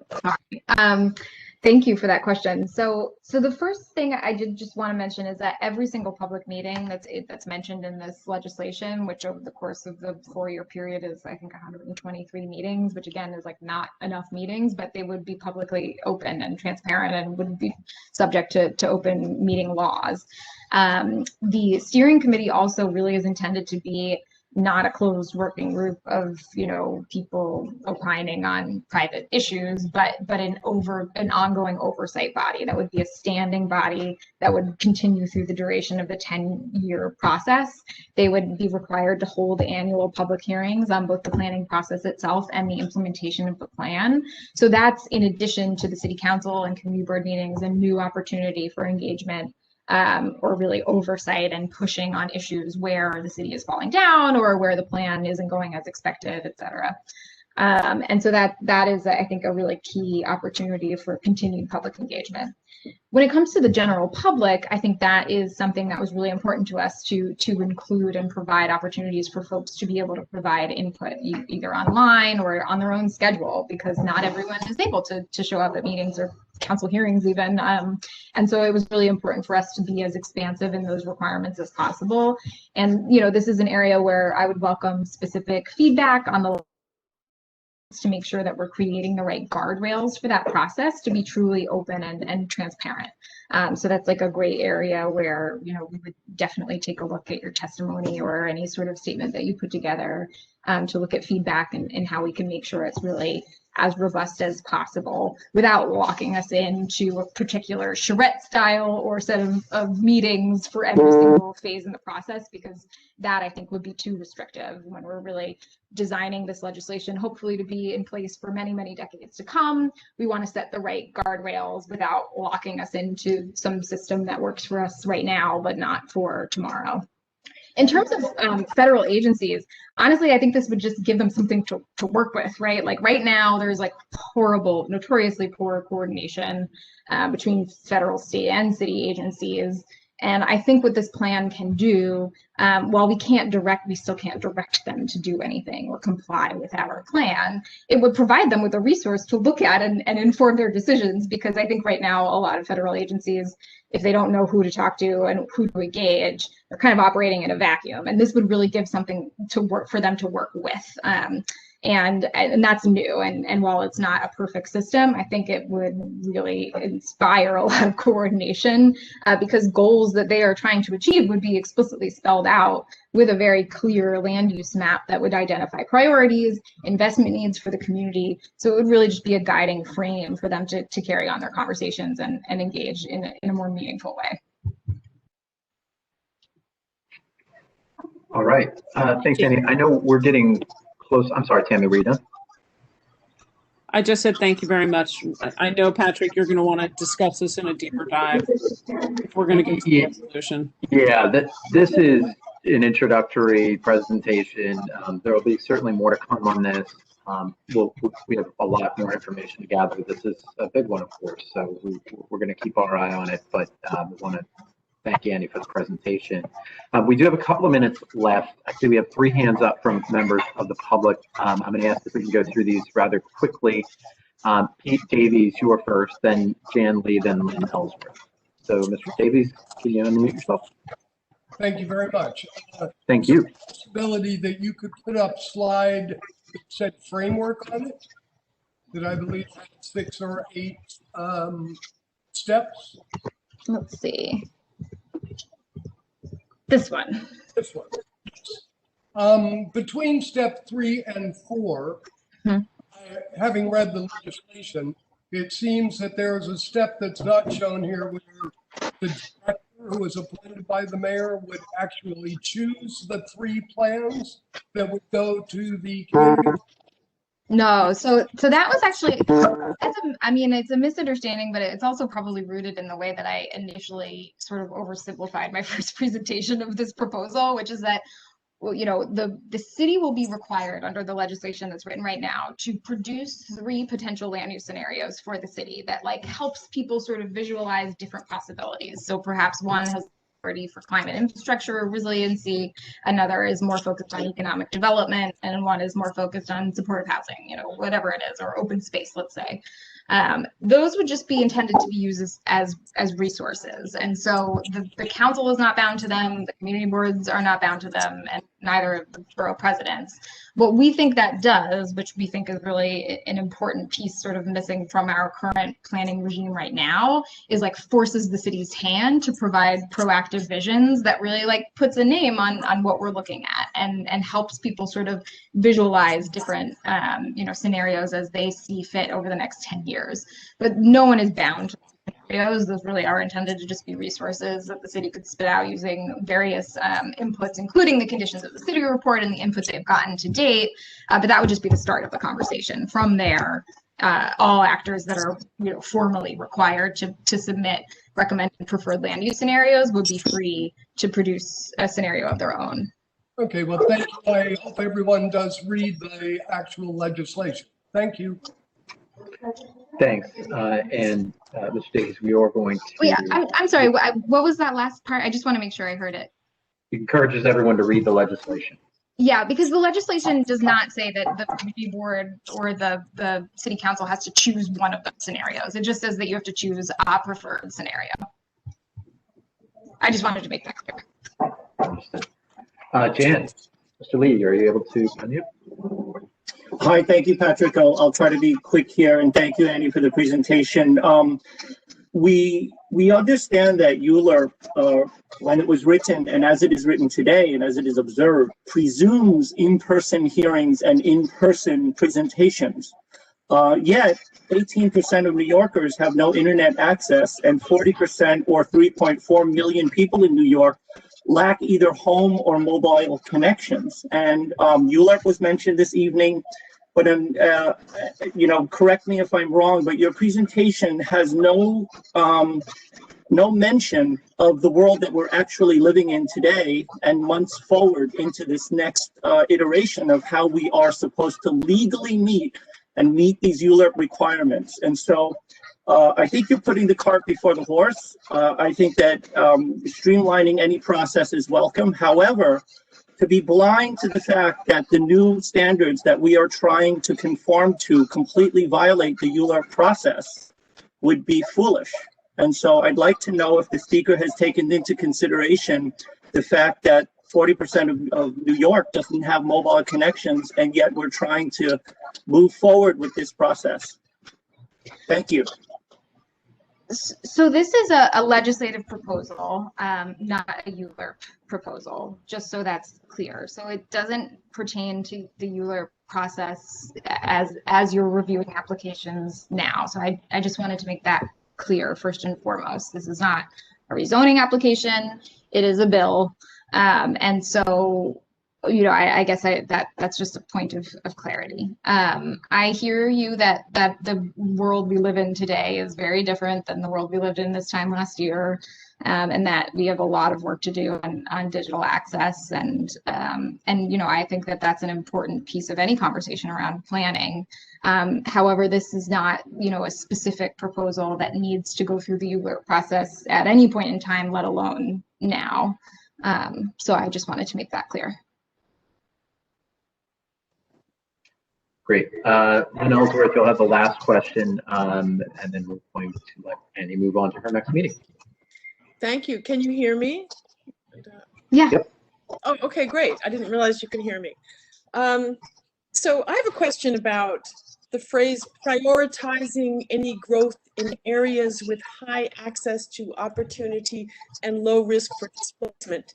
B: Thank you for that question. So the first thing I did just want to mention is that every single public meeting that's mentioned in this legislation, which over the course of the 4-year period is, I think, 123 meetings, which again is like not enough meetings, but they would be publicly open and transparent and wouldn't be subject to open meeting laws. The steering committee also really is intended to be not a closed working group of, people opining on private issues, but an ongoing oversight body that would be a standing body that would continue through the duration of the 10-year process. They would be required to hold annual public hearings on both the planning process itself and the implementation of the plan. So that's in addition to the city council and community board meetings, a new opportunity for engagement or really oversight and pushing on issues where the city is falling down or where the plan isn't going as expected, et cetera. And so that is, I think, a really key opportunity for continued public engagement. When it comes to the general public, I think that is something that was really important to us to include and provide opportunities for folks to be able to provide input either online or on their own schedule, because not everyone is able to show up at meetings or council hearings even. And so it was really important for us to be as expansive in those requirements as possible. And, this is an area where I would welcome specific feedback on the to make sure that we're creating the right guardrails for that process to be truly open and transparent. So that's like a gray area where, we would definitely take a look at your testimony or any sort of statement that you put together to look at feedback and how we can make sure it's really as robust as possible without locking us into a particular charrette style or set of meetings for every single phase in the process, because that I think would be too restrictive when we're really designing this legislation, hopefully to be in place for many, many decades to come. We want to set the right guardrails without locking us into some system that works for us right now, but not for tomorrow. In terms of federal agencies, honestly, I think this would just give them something to work with, right? Like right now, there's like notoriously poor coordination between federal, state, and city agencies. And I think what this plan can do, while we still can't direct them to do anything or comply with our plan, it would provide them with a resource to look at and inform their decisions. Because I think right now, a lot of federal agencies, if they don't know who to talk to and who to engage, they're kind of operating in a vacuum. And this would really give something to work for them to work with. And that's new. And while it's not a perfect system, I think it would really inspire a lot of coordination because goals that they are trying to achieve would be explicitly spelled out with a very clear land use map that would identify priorities, investment needs for the community. So it would really just be a guiding frame for them to carry on their conversations and engage in a more meaningful way.
A: All right. Thanks, Annie. I know we're getting close. I'm sorry, Tammy, were you done?
H: I just said thank you very much. I know, Patrick, you're going to want to discuss this in a deeper dive if we're going to get to the resolution.
A: Yeah, this is an introductory presentation. There will be certainly more to come on this. We have a lot more information to gather. This is a big one, of course, so we're going to keep our eye on it, but we want to thank Annie for the presentation. We do have a couple of minutes left. I see we have 3 hands up from members of the public. I'm going to ask if we can go through these rather quickly. Pete Davies, you are first, then Jan Lee, then Lynn Ellsworth. So, Mr. Davies, can you unmute yourself?
I: Thank you very much.
A: Thank you.
I: Possibility that you could put up slide that said framework on it, that I believe had 6 or 8 steps.
B: Let's see. This one.
I: This one. Between step 3 and 4, having read the legislation, it seems that there is a step that's not shown here where the director who is appointed by the mayor would actually choose the 3 plans that would go to the community.
B: No, so that was actually, I mean, it's a misunderstanding, but it's also probably rooted in the way that I initially sort of oversimplified my first presentation of this proposal, which is that, well, you know, the city will be required under the legislation that's written right now to produce 3 potential land use scenarios for the city that like helps people sort of visualize different possibilities. So perhaps one has priority for climate infrastructure resiliency, another is more focused on economic development, and one is more focused on supportive housing, you know, whatever it is, or open space, let's say. Those would just be intended to be used as resources. And so the council is not bound to them, the community boards are not bound to them, and neither of the borough presidents. What we think that does, which we think is really an important piece sort of missing from our current planning regime right now, is like forces the city's hand to provide proactive visions that really like puts a name on what we're looking at and helps people sort of visualize different you know, scenarios as they see fit over the next 10 years. But no one is bound to scenarios. Those really are intended to just be resources that the city could spit out using various inputs, including the conditions of the city report and the inputs they've gotten to date. But that would just be the start of the conversation. From there, all actors that are, you know, formally required to submit recommended preferred land use scenarios would be free to produce a scenario of their own.
I: Okay, well, thank you. I hope everyone does read the actual legislation. Thank you.
A: Thanks. And Mr. Davies, we are going to.
B: Yeah, I'm sorry. What was that last part? I just want to make sure I heard it.
A: It encourages everyone to read the legislation.
B: Yeah, because the legislation does not say that the community board or the city council has to choose one of the scenarios. It just says that you have to choose a preferred scenario. I just wanted to make that clear.
A: Understood. Jan, Mr. Lee, are you able to unmute?
J: Hi, thank you, Patrick. I'll try to be quick here, and thank you, Annie, for the presentation. We understand that ULURP, when it was written and as it is written today and as it is observed, presumes in-person hearings and in-person presentations. Yet, 18% of New Yorkers have no internet access, and 40% or 3.4 million people in New York lack either home or mobile connections. And ULURP was mentioned this evening, but you know, correct me if I'm wrong, but your presentation has no mention of the world that we're actually living in today and months forward into this next iteration of how we are supposed to legally meet these ULURP requirements. And so I think you're putting the cart before the horse. I think that streamlining any process is welcome. However, to be blind to the fact that the new standards that we are trying to conform to completely violate the ULURP process would be foolish. And so I'd like to know if the speaker has taken into consideration the fact that 40% of New York doesn't have mobile connections, and yet we're trying to move forward with this process. Thank you.
B: So this is a legislative proposal, not a ULURP proposal, just so that's clear. So it doesn't pertain to the ULURP process as you're reviewing applications now. So I just wanted to make that clear first and foremost. This is not a rezoning application. It is a bill. And so I guess that's just a point of clarity. I hear you that the world we live in today is very different than the world we lived in this time last year, and that we have a lot of work to do on digital access, and I think that that's an important piece of any conversation around planning. However, this is not a specific proposal that needs to go through the ULERT process at any point in time, let alone now. So I just wanted to make that clear.
A: Great. And Ellsworth, you'll have the last question, and then we're going to let Annie move on to her next meeting.
K: Thank you. Can you hear me?
B: Yeah.
A: Yep.
K: Oh, okay, great. I didn't realize you could hear me. So I have a question about the phrase prioritizing any growth in areas with high access to opportunity and low risk for displacement.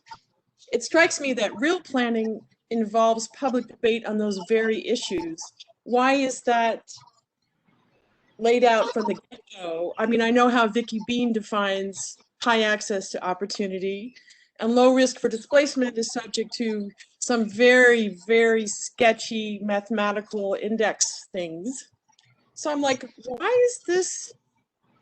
K: It strikes me that real planning involves public debate on those very issues. Why is that laid out from the get-go? I mean, I know how Vicky Bean defines high access to opportunity, and low risk for displacement is subject to some very, very sketchy mathematical index things. So I'm like, why is this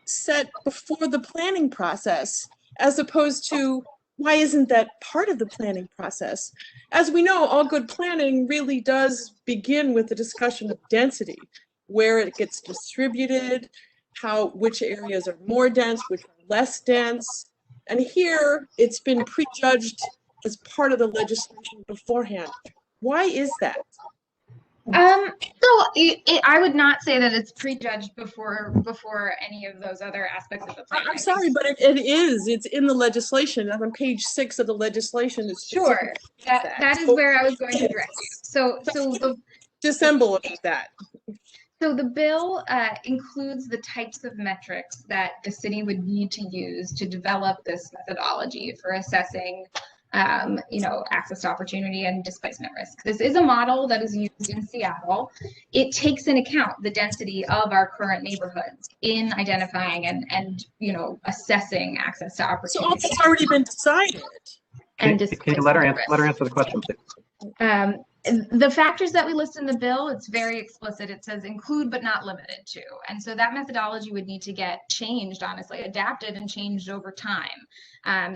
K: set before the planning process, as opposed to why isn't that part of the planning process? As we know, all good planning really does begin with the discussion of density, where it gets distributed, which areas are more dense, which are less dense. And here it's been prejudged as part of the legislation beforehand. Why is that?
B: I would not say that it's prejudged before any of those other aspects of the plan.
K: I'm sorry, but it is. It's in the legislation. On page 6 of the legislation. It's
B: sure. That is where I was going to direct you. So the
K: dissemble about that.
B: So the bill includes the types of metrics that the city would need to use to develop this methodology for assessing access to opportunity and displacement risk. This is a model that is used in Seattle. It takes into account the density of our current neighborhoods in identifying and assessing access to opportunity.
K: So all that's already been decided.
B: And
A: can you let her answer the question, please?
B: The factors that we list in the bill, it's very explicit. It says include but not limited to. And so that methodology would need to get changed, honestly, adapted and changed over time.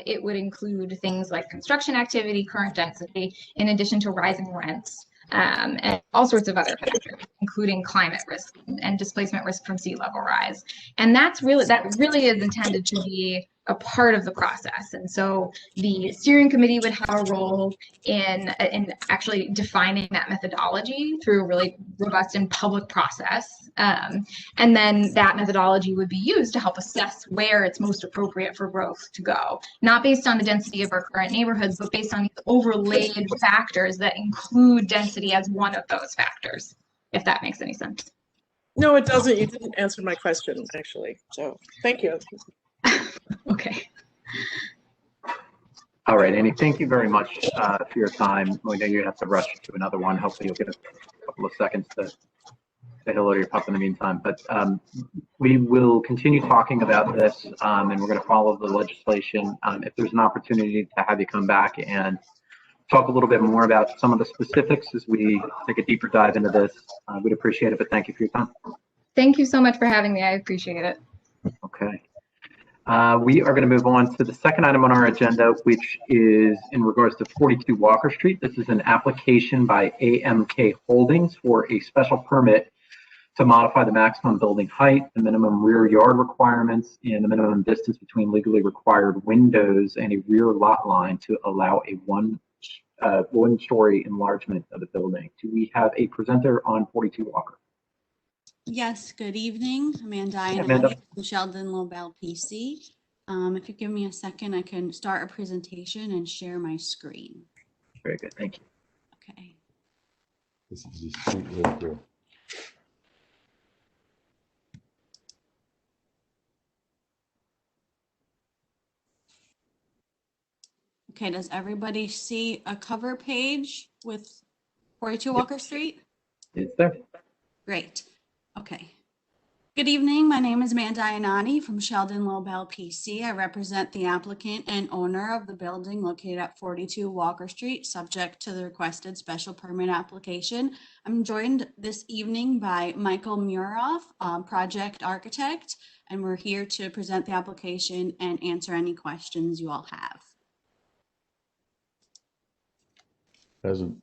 B: It would include things like construction activity, current density, in addition to rising rents, and all sorts of other factors, including climate risk and displacement risk from sea level rise. And that really is intended to be a part of the process. And so the steering committee would have a role in actually defining that methodology through a really robust and public process. And then that methodology would be used to help assess where it's most appropriate for growth to go, not based on the density of our current neighborhoods, but based on these overlaid factors that include density as one of those factors, if that makes any sense.
K: No, it doesn't. You didn't answer my question, actually. So thank you.
B: Okay.
A: All right, Annie, thank you very much for your time. We know you have to rush to another one. Hopefully you'll get a couple of seconds to say hello to your pup in the meantime. But we will continue talking about this, and we're going to follow the legislation. If there's an opportunity to have you come back and talk a little bit more about some of the specifics as we take a deeper dive into this, we'd appreciate it, but thank you for your time.
B: Thank you so much for having me. I appreciate it.
A: Okay. We are going to move on to the second item on our agenda, which is in regards to 42 Walker Street. This is an application by AMK Holdings for a special permit to modify the maximum building height, the minimum rear yard requirements, and the minimum distance between legally required windows and a rear lot line to allow a one-story enlargement of the building. Do we have a presenter on 42 Walker?
L: Yes, good evening. Amanda. Sheldon Lobel, PC. If you give me a second, I can start a presentation and share my screen.
A: Very good, thank you.
L: Okay.
M: This is the street right there.
L: Okay, does everybody see a cover page with 42 Walker Street?
A: It's there.
L: Great. Okay. Good evening. My name is Amanda Iannotti from Sheldon Lobel PC. I represent the applicant and owner of the building located at 42 Walker Street, subject to the requested special permit application. I'm joined this evening by Michael Muroff, project architect, and we're here to present the application and answer any questions you all have.
M: Present.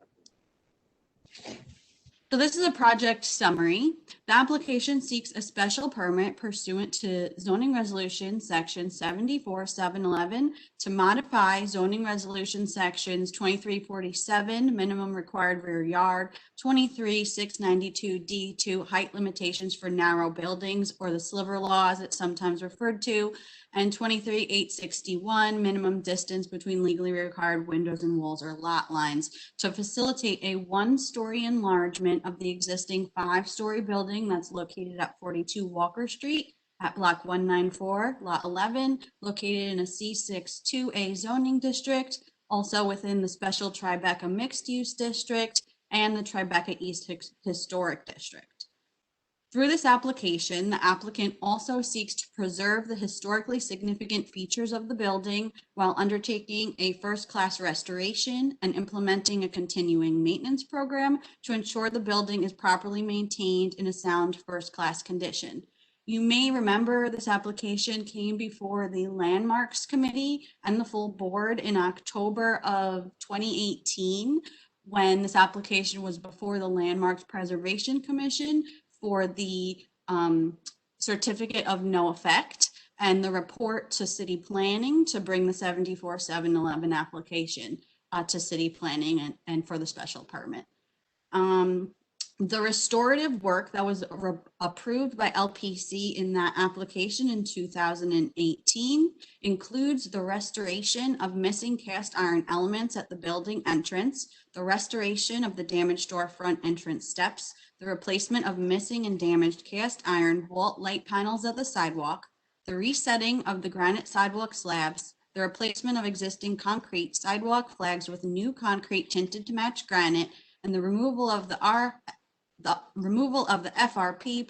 L: So this is a project summary. The application seeks a special permit pursuant to zoning resolution section 74-711 to modify zoning resolution sections 2347, minimum required rear yard, 23-692 D2, height limitations for narrow buildings, or the sliver law as it's sometimes referred to, and 23-861, minimum distance between legally required windows and walls or lot lines, to facilitate a one-story enlargement of the existing 5-story building that's located at 42 Walker Street at block 194, lot 11, located in a C6-2A zoning district, also within the special Tribeca mixed-use district and the Tribeca East Historic District. Through this application, the applicant also seeks to preserve the historically significant features of the building while undertaking a first-class restoration and implementing a continuing maintenance program to ensure the building is properly maintained in a sound first-class condition. You may remember this application came before the Landmarks Committee and the full board in October of 2018 when this application was before the Landmarks Preservation Commission for the certificate of no effect and the report to city planning to bring the 74-711 application to city planning and for the special permit. The restorative work that was approved by LPC in that application in 2018 includes the restoration of missing cast iron elements at the building entrance, the restoration of the damaged storefront entrance steps, the replacement of missing and damaged cast iron vault light panels at the sidewalk, the resetting of the granite sidewalk slabs, the replacement of existing concrete sidewalk flags with new concrete tinted to match granite, and the removal of the FRP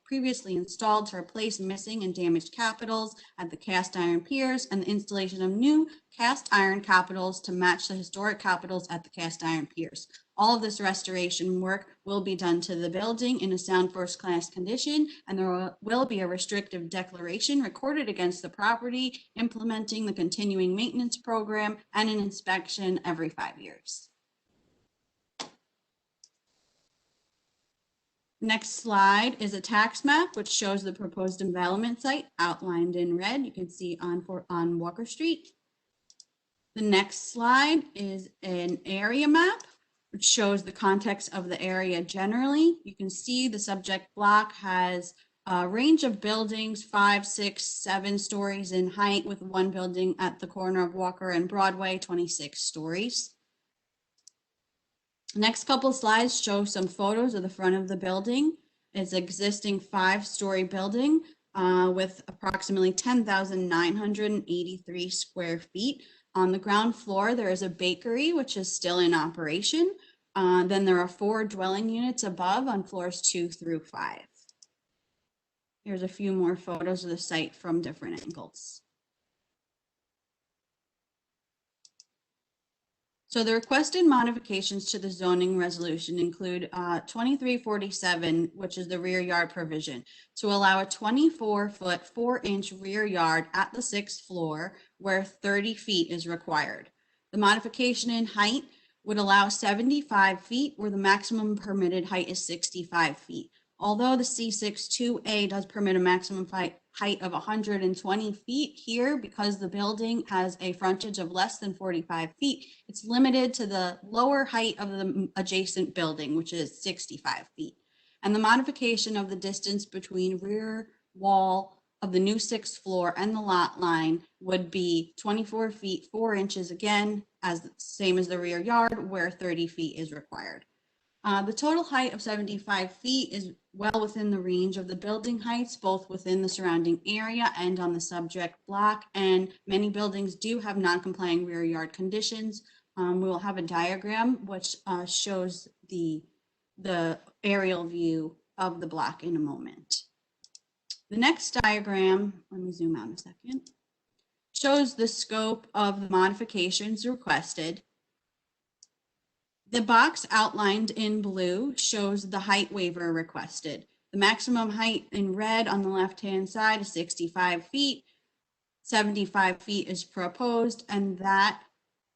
L: previously installed to replace missing and damaged capitals at the cast iron piers, and the installation of new cast iron capitals to match the historic capitals at the cast iron piers. All of this restoration work will be done to the building in a sound first-class condition, and there will be a restrictive declaration recorded against the property, implementing the continuing maintenance program and an inspection every 5 years. Next slide is a tax map, which shows the proposed development site outlined in red. You can see on Walker Street. The next slide is an area map, which shows the context of the area generally. You can see the subject block has a range of buildings, 5, 6, 7 stories in height, with one building at the corner of Walker and Broadway, 26 stories. Next couple slides show some photos of the front of the building. It's an existing 5-story building with approximately 10,983 square feet. On the ground floor, there is a bakery, which is still in operation. Then there are 4 dwelling units above on floors 2 through 5. Here's a few more photos of the site from different angles. So the requested modifications to the zoning resolution include 2347, which is the rear yard provision, to allow a 24-foot, 4-inch rear yard at the 6th floor where 30 feet is required. The modification in height would allow 75 feet where the maximum permitted height is 65 feet. Although the C6-2A does permit a maximum height of 120 feet here, because the building has a frontage of less than 45 feet, it's limited to the lower height of the adjacent building, which is 65 feet. And the modification of the distance between rear wall of the new 6th floor and the lot line would be 24 feet, 4 inches, again, as same as the rear yard, where 30 feet is required. The total height of 75 feet is well within the range of the building heights, both within the surrounding area and on the subject block, and many buildings do have non-complying rear yard conditions. We will have a diagram which shows the aerial view of the block in a moment. The next diagram, let me zoom out a second, shows the scope of the modifications requested. The box outlined in blue shows the height waiver requested. The maximum height in red on the left-hand side is 65 feet. 75 feet is proposed, and that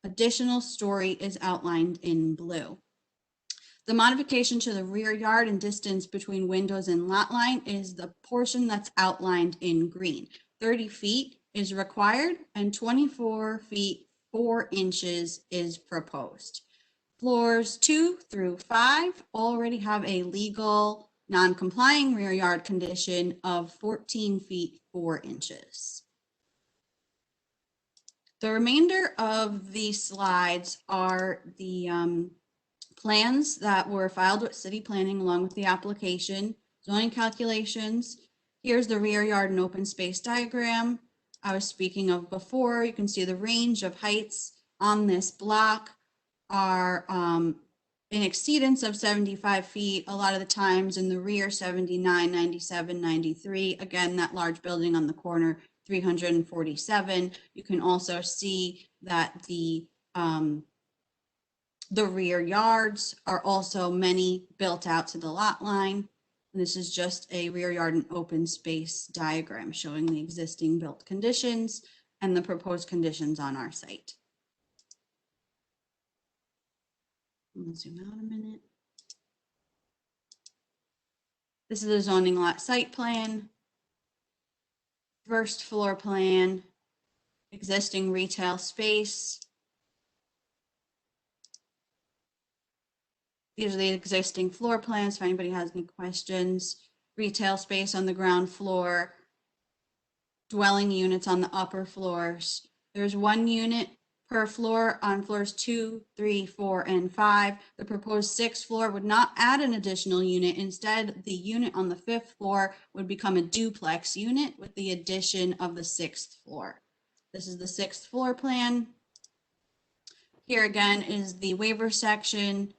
L: additional story is outlined in blue. The modification to the rear yard and distance between windows and lot line is the portion that's outlined in green. 30 feet is required and 24 feet 4 inches is proposed. Floors 2 through 5 already have a legal non-complying rear yard condition of 14 feet 4 inches. The remainder of these slides are the plans that were filed with city planning along with the application, zoning calculations. Here's the rear yard and open space diagram I was speaking of before. You can see the range of heights on this block are in exceedance of 75 feet, a lot of the times in the rear 79, 97, 93. Again, that large building on the corner, 347. You can also see that the rear yards are also many built out to the lot line. And this is just a rear yard and open space diagram showing the existing built conditions and the proposed conditions on our site. Let's zoom out a minute. This is a zoning lot site plan, first floor plan, existing retail space. These are the existing floor plans if anybody has any questions. Retail space on the ground floor, dwelling units on the upper floors. There's 1 unit per floor on floors 2, 3, 4, and 5. The proposed 6th floor would not add an additional unit. Instead, the unit on the 5th floor would become a duplex unit with the addition of the 6th floor. This is the 6th floor plan. Here again is the waiver section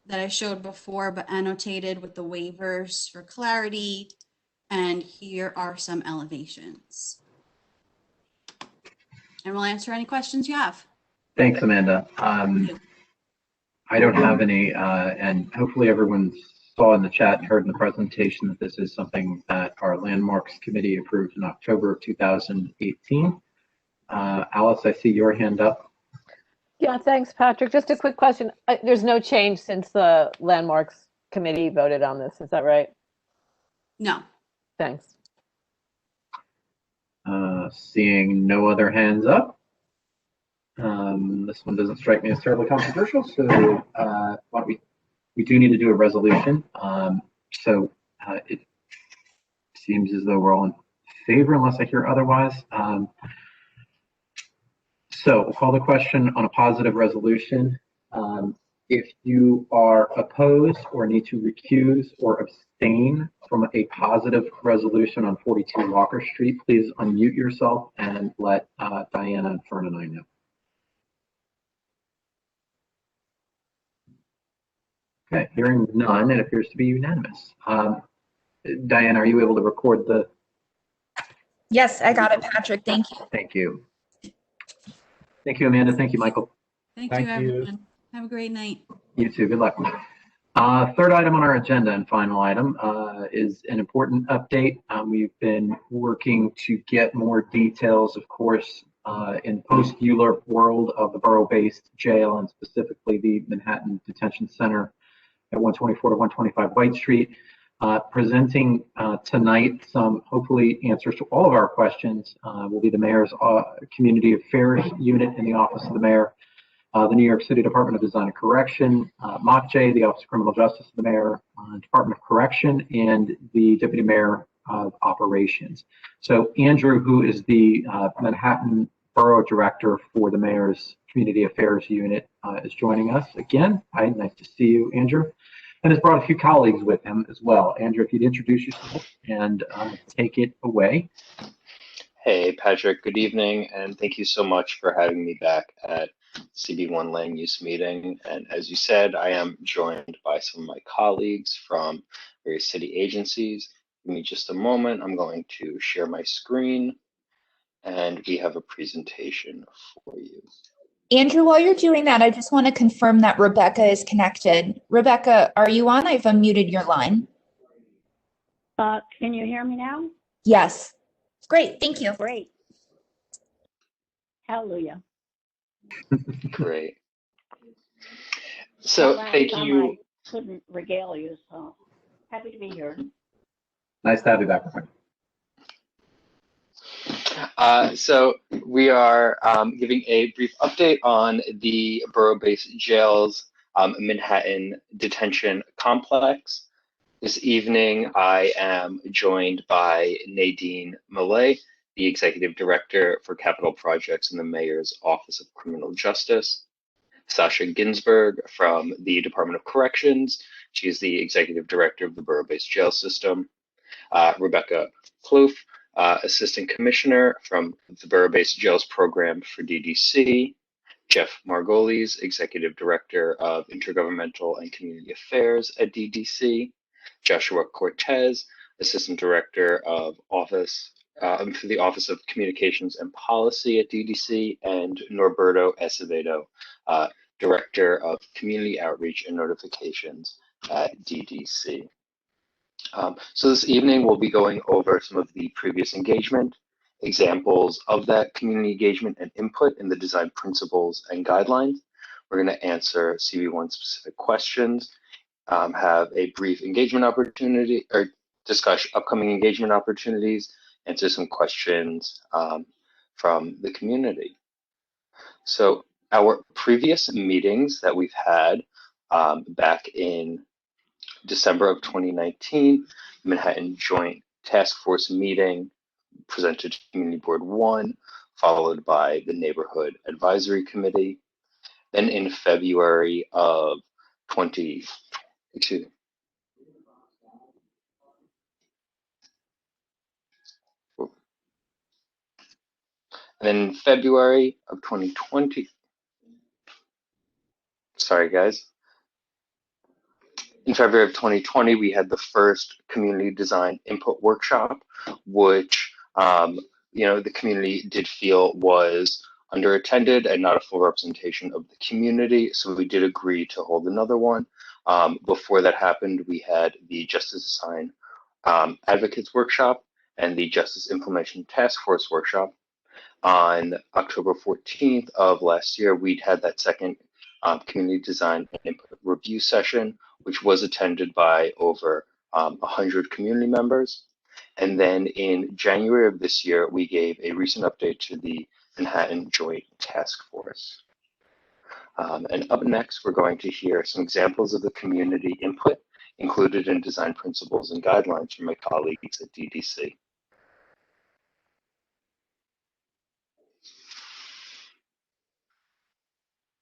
L: that I showed before, but annotated with the waivers for clarity. And here are some elevations. And we'll answer any questions you have.
A: Thanks, Amanda. I don't have any, and hopefully everyone saw in the chat and heard in the presentation that this is something that our Landmarks Committee approved in October of 2018. Alice, I see your hand up.
C: Yeah, thanks, Patrick. Just a quick question. There's no change since the Landmarks Committee voted on this. Is that right?
L: No.
C: Thanks.
A: Seeing no other hands up. This one doesn't strike me as terribly controversial, so we do need to do a resolution. It seems as though we're all in favor unless I hear otherwise. So we'll call the question on a positive resolution. If you are opposed or need to recuse or abstain from a positive resolution on 42 Walker Street, please unmute yourself and let Diana and Fern and I know. Okay, hearing none, it appears to be unanimous. Diana, are you able to record the?
B: Yes, I got it, Patrick. Thank you.
A: Thank you. Thank you, Amanda. Thank you, Michael.
L: Thank you, everyone. Have a great night.
A: You too. Good luck. Third item on our agenda and final item is an important update. We've been working to get more details, of course, in post-ULURP world of the Borough-Based jail and specifically the Manhattan Detention Center at 124 to 125 White Street. Presenting tonight some hopefully answers to all of our questions will be the Mayor's Community Affairs Unit in the Office of the Mayor, the New York City Department of Design and Correction, MOCJ, the Office of Criminal Justice of the Mayor, Department of Correction, and the Deputy Mayor of Operations. So Andrew, who is the Manhattan Borough Director for the Mayor's Community Affairs Unit, is joining us again. Hi, nice to see you, Andrew. And has brought a few colleagues with him as well. Andrew, if you'd introduce yourself and take it away.
N: Hey, Patrick, good evening, and thank you so much for having me back at CB1 Land Use Meeting. And as you said, I am joined by some of my colleagues from various city agencies, Give me just a moment. I'm going to share my screen, and we have a presentation for you.
O: Andrew, while you're doing that, I just want to confirm that Rebecca is connected. Rebecca, are you on? I've unmuted your line.
P: Can you hear me now?
O: Yes. Great. Thank you.
P: Great. Hallelujah.
N: Great. So thank you.
P: I couldn't regale you, so happy to be here.
A: Nice to have you back.
N: So we are giving a brief update on the Borough-Based Jails Manhattan Detention Complex. This evening, I am joined by Nadine Millay, the Executive Director for Capital Projects in the Mayor's Office of Criminal Justice, Sasha Ginsberg from the Department of Corrections. She is the Executive Director of the Borough-Based Jail System, Rebecca Kloof, Assistant Commissioner from the Borough-Based Jails Program for DDC, Jeff Margolis, Executive Director of Intergovernmental and Community Affairs at DDC, Joshua Cortez, Assistant Director of Office for the Office of Communications and Policy at DDC, and Norberto Acevedo, Director of Community Outreach and Notifications at DDC. So this evening, we'll be going over some of the previous engagement, examples of that community engagement and input in the design principles and guidelines. We're going to answer CB1 specific questions, have a brief engagement opportunity, or discuss upcoming engagement opportunities, answer some questions from the community. So our previous meetings that we've had back in December of 2019, Manhattan Joint Task Force meeting presented to Community Board 1, followed by the Neighborhood Advisory Committee. Then in February of 20, excuse me. And then in February of 2020, sorry guys. In February of 2020, we had the first community design input workshop, which the community did feel was underattended and not a full representation of the community. So we did agree to hold another one. Before that happened, we had the Justice Design Advocates Workshop and the Justice Implementation Task Force Workshop. On October 14th of last year, we'd had that second community design and input review session, which was attended by over 100 community members. And then in January of this year, we gave a recent update to the Manhattan Joint Task Force. And up next, we're going to hear some examples of the community input included in design principles and guidelines from my colleagues at DDC.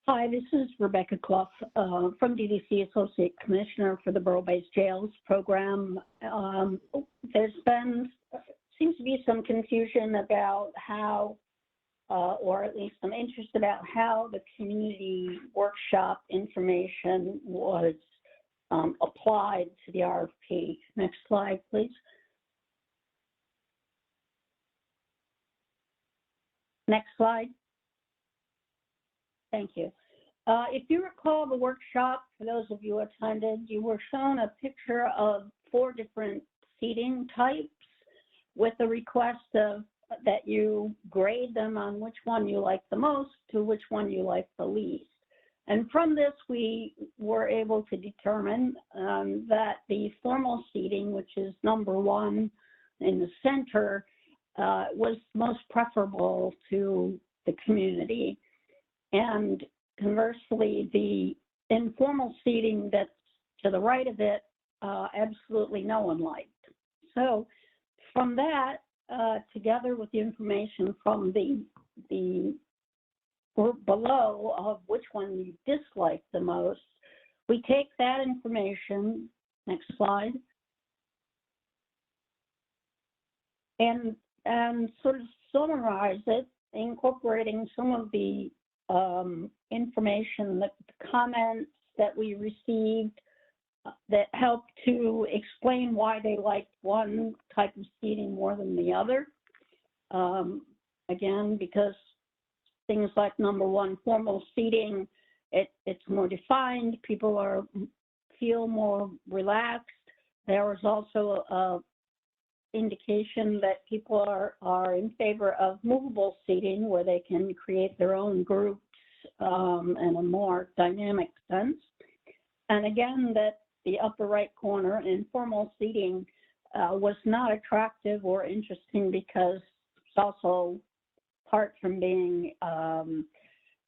P: Hi, this is Rebecca Clough from DDC, Associate Commissioner for the Borough-Based Jails Program. There's been, seems to be some confusion about how, or at least some interest about how the community workshop information was applied to the RFP. Next slide, please. Next slide. Thank you. If you recall the workshop, for those of you who attended, you were shown a picture of 4 different seating types with a request of that you grade them on which one you like the most to which one you like the least. And from this, we were able to determine that the formal seating, which is number 1 in the center, was most preferable to the community. And conversely, the informal seating that's to the right of it, absolutely no one liked. So from that, together with the information from the group below of which one you dislike the most, we take that information, next slide, and sort of summarize it, incorporating some of the information, the comments that we received that helped to explain why they liked one type of seating more than the other. Again, because things like number one, formal seating, it's more defined. People feel more relaxed. There was also a indication that people are in favor of movable seating, where they can create their own groups in a more dynamic sense. And again, that the upper right corner, informal seating, was not attractive or interesting because it's also, apart from being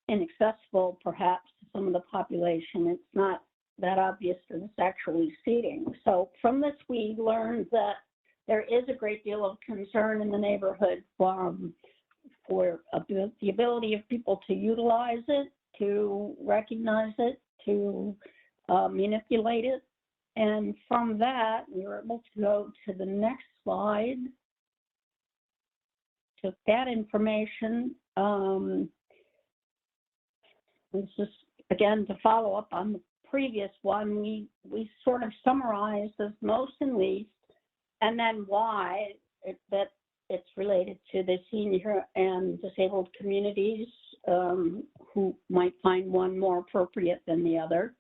P: inaccessible perhaps to some of the population, it's not that obvious that it's actually seating. So from this, we learned that there is a great deal of concern in the neighborhood for the ability of people to utilize it, to recognize it, to manipulate it. And from that, we were able to go to the next slide. Took that information. This is, again, to follow up on the previous one, we sort of summarized as most and least, and then why that it's related to the senior and disabled communities who might find one more appropriate than the other.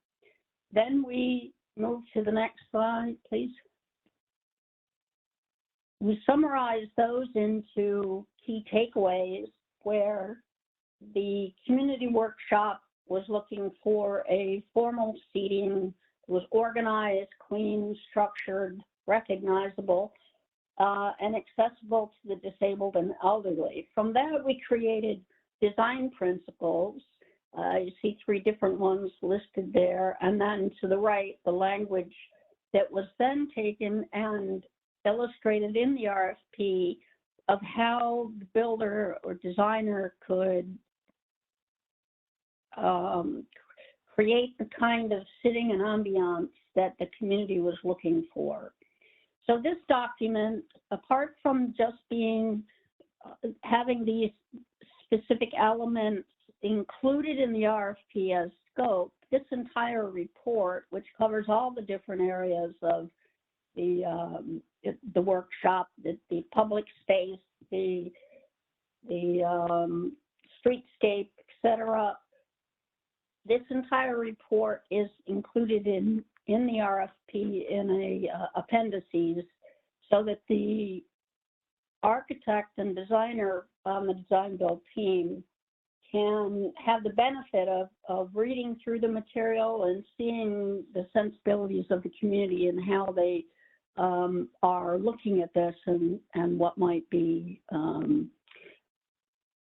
P: Then we move to the next slide, please. We summarize those into key takeaways, where the community workshop was looking for a formal seating, was organized, clean, structured, recognizable, and accessible to the disabled and elderly. From that, we created design principles. You see 3 different ones listed there. And then to the right, the language that was then taken and illustrated in the RFP of how the builder or designer could create the kind of sitting and ambiance that the community was looking for. So this document, apart from just being having these specific elements included in the RFP as scope, this entire report, which covers all the different areas of the workshop, the public space, the streetscape, etc. This entire report is included in the RFP in a appendices, so that the architect and designer on the design build team can have the benefit of reading through the material and seeing the sensibilities of the community and how they are looking at this and what might be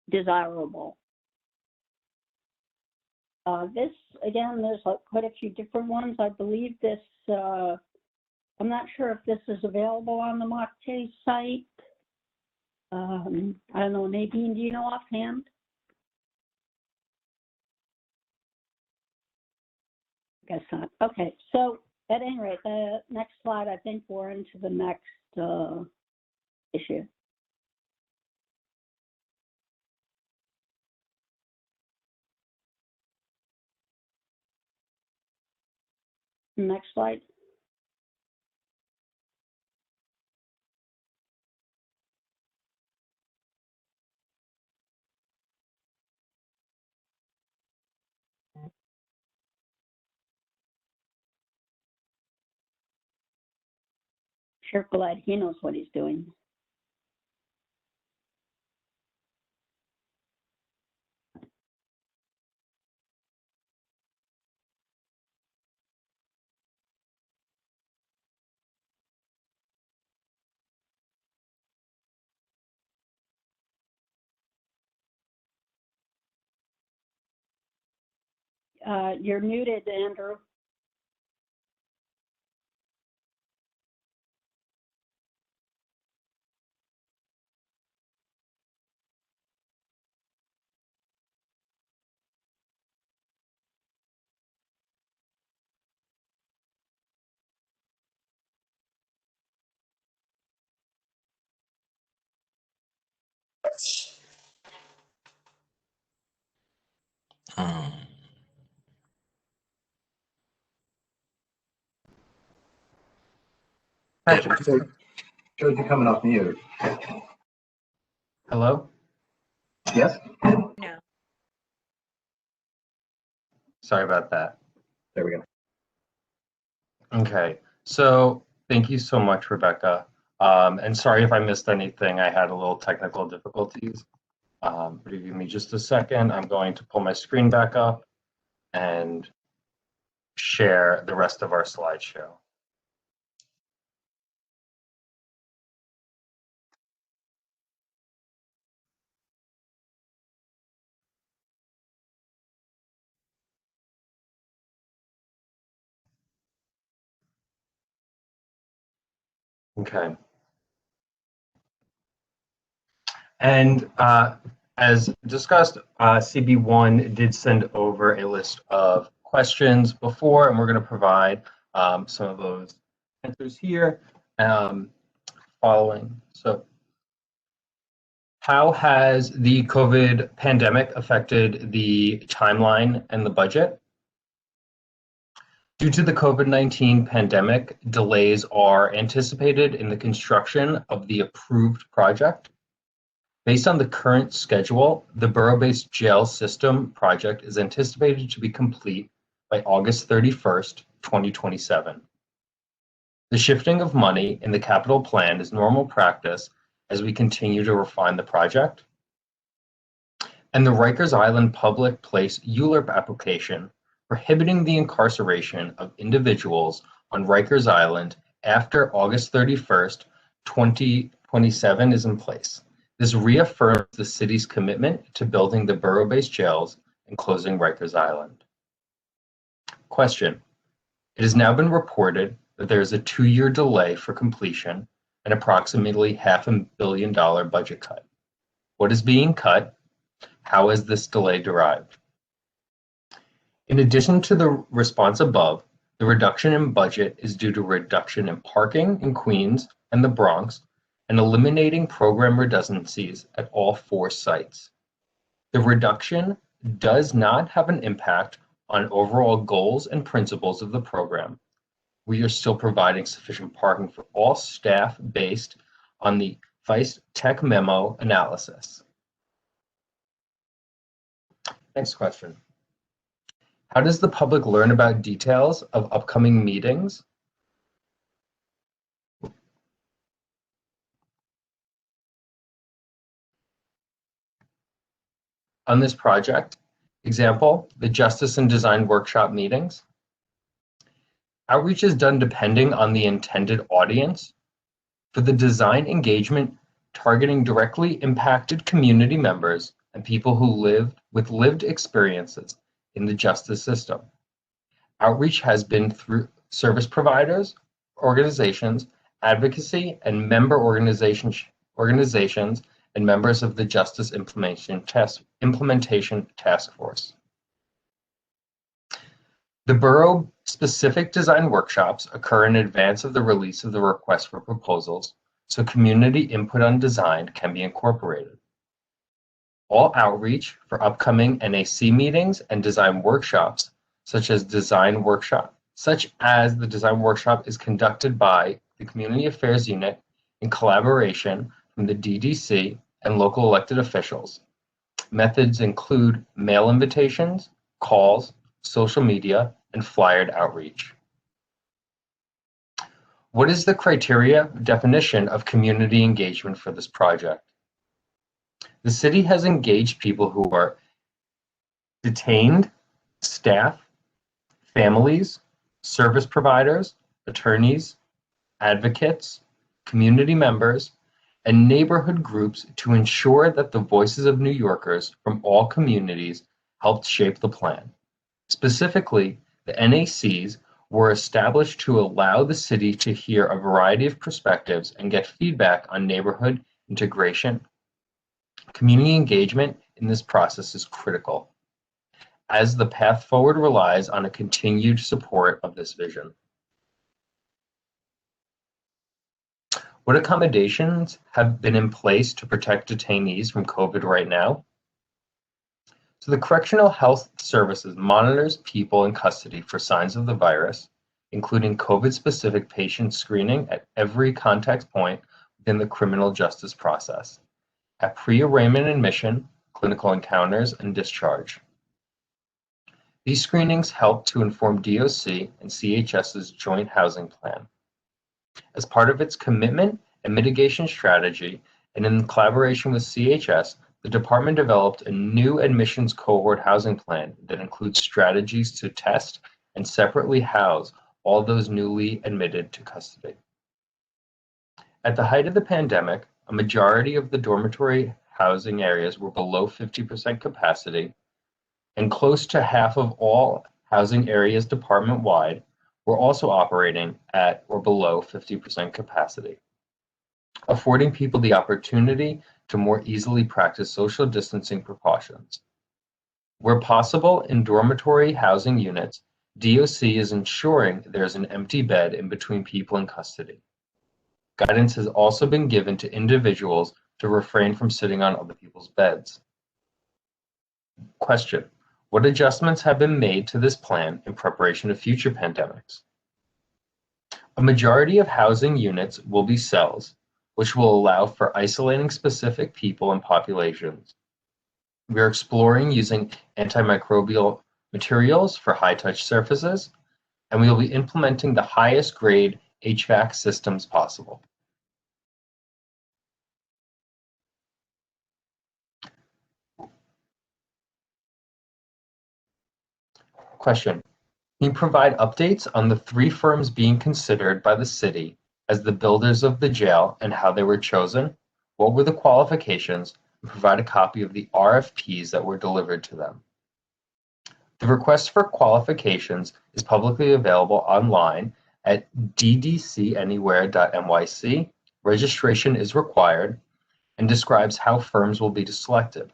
P: desirable. This, again, there's quite a few different ones. I believe this, I'm not sure if this is available on the Mocktay site. I don't know, Nadine, do you know offhand? Guess not. Okay, so at any rate, the next slide, I think we're into the next issue. Next slide. Sure, glad he knows what he's doing. You're muted, Andrew.
A: Patrick, so shows you coming off mute.
N: Hello?
A: Yes?
Q: No.
N: Sorry about that.
A: There we go.
N: Okay, so thank you so much, Rebecca. And sorry if I missed anything. I had a little technical difficulties. But if you give me just a second, I'm going to pull my screen back up and share the rest of our slideshow. Okay. And as discussed, CB1 did send over a list of questions before, and we're going to provide some of those answers here following. So, how has the COVID pandemic affected the timeline and the budget? Due to the COVID-19 pandemic, delays are anticipated in the construction of the approved project. Based on the current schedule, the Borough-Based Jail System project is anticipated to be complete by August 31st, 2027. The shifting of money in the capital plan is normal practice as we continue to refine the project. And the Rikers Island Public Place ULURP application prohibiting the incarceration of individuals on Rikers Island after August 31st, 2027 is in place. This reaffirms the city's commitment to building the borough-based jails and closing Rikers Island. Question: it has now been reported that there is a 2-year delay for completion and approximately $500 million budget cut. What is being cut? How is this delay derived? In addition to the response above, the reduction in budget is due to reduction in parking in Queens and the Bronx and eliminating program redundancies at all 4 sites. The reduction does not have an impact on overall goals and principles of the program. We are still providing sufficient parking for all staff based on the Feist Tech Memo analysis. Next question. How does the public learn about details of upcoming meetings? On this project, example, the Justice and Design Workshop meetings. Outreach is done depending on the intended audience. For the design engagement, targeting directly impacted community members and people who live with lived experiences in the justice system. Outreach has been through service providers, organizations, advocacy, and member organizations and members of the Justice Implementation Task Force. The borough-specific design workshops occur in advance of the release of the request for proposals, so community input on design can be incorporated. All outreach for upcoming NAC meetings and design workshops, such as the design workshop is conducted by the Community Affairs Unit in collaboration from the DDC and local elected officials. Methods include mail invitations, calls, social media, and flyered outreach. What is the criteria definition of community engagement for this project? The city has engaged people who are detained, staff, families, service providers, attorneys, advocates, community members, and neighborhood groups to ensure that the voices of New Yorkers from all communities helped shape the plan. Specifically, the NACs were established to allow the city to hear a variety of perspectives and get feedback on neighborhood integration. Community engagement in this process is critical, as the path forward relies on a continued support of this vision. What accommodations have been in place to protect detainees from COVID right now? So the Correctional Health Services monitors people in custody for signs of the virus, including COVID-specific patient screening at every contact point within the criminal justice process, at pre-arraignment admission, clinical encounters, and discharge. These screenings help to inform DOC and CHS's joint housing plan. As part of its commitment and mitigation strategy, and in collaboration with CHS, the department developed a new admissions cohort housing plan that includes strategies to test and separately house all those newly admitted to custody. At the height of the pandemic, a majority of the dormitory housing areas were below 50% capacity, and close to half of all housing areas department-wide were also operating at or below 50% capacity, affording people the opportunity to more easily practice social distancing precautions. Where possible in dormitory housing units, DOC is ensuring there's an empty bed in between people in custody. Guidance has also been given to individuals to refrain from sitting on other people's beds. Question: what adjustments have been made to this plan in preparation of future pandemics? A majority of housing units will be cells, which will allow for isolating specific people and populations. We are exploring using antimicrobial materials for high-touch surfaces, and we will be implementing the highest grade HVAC systems possible. Question: can you provide updates on the 3 firms being considered by the city as the builders of the jail and how they were chosen? What were the qualifications? And provide a copy of the RFPs that were delivered to them. The request for qualifications is publicly available online at ddcanywhere.nyc. Registration is required and describes how firms will be selected.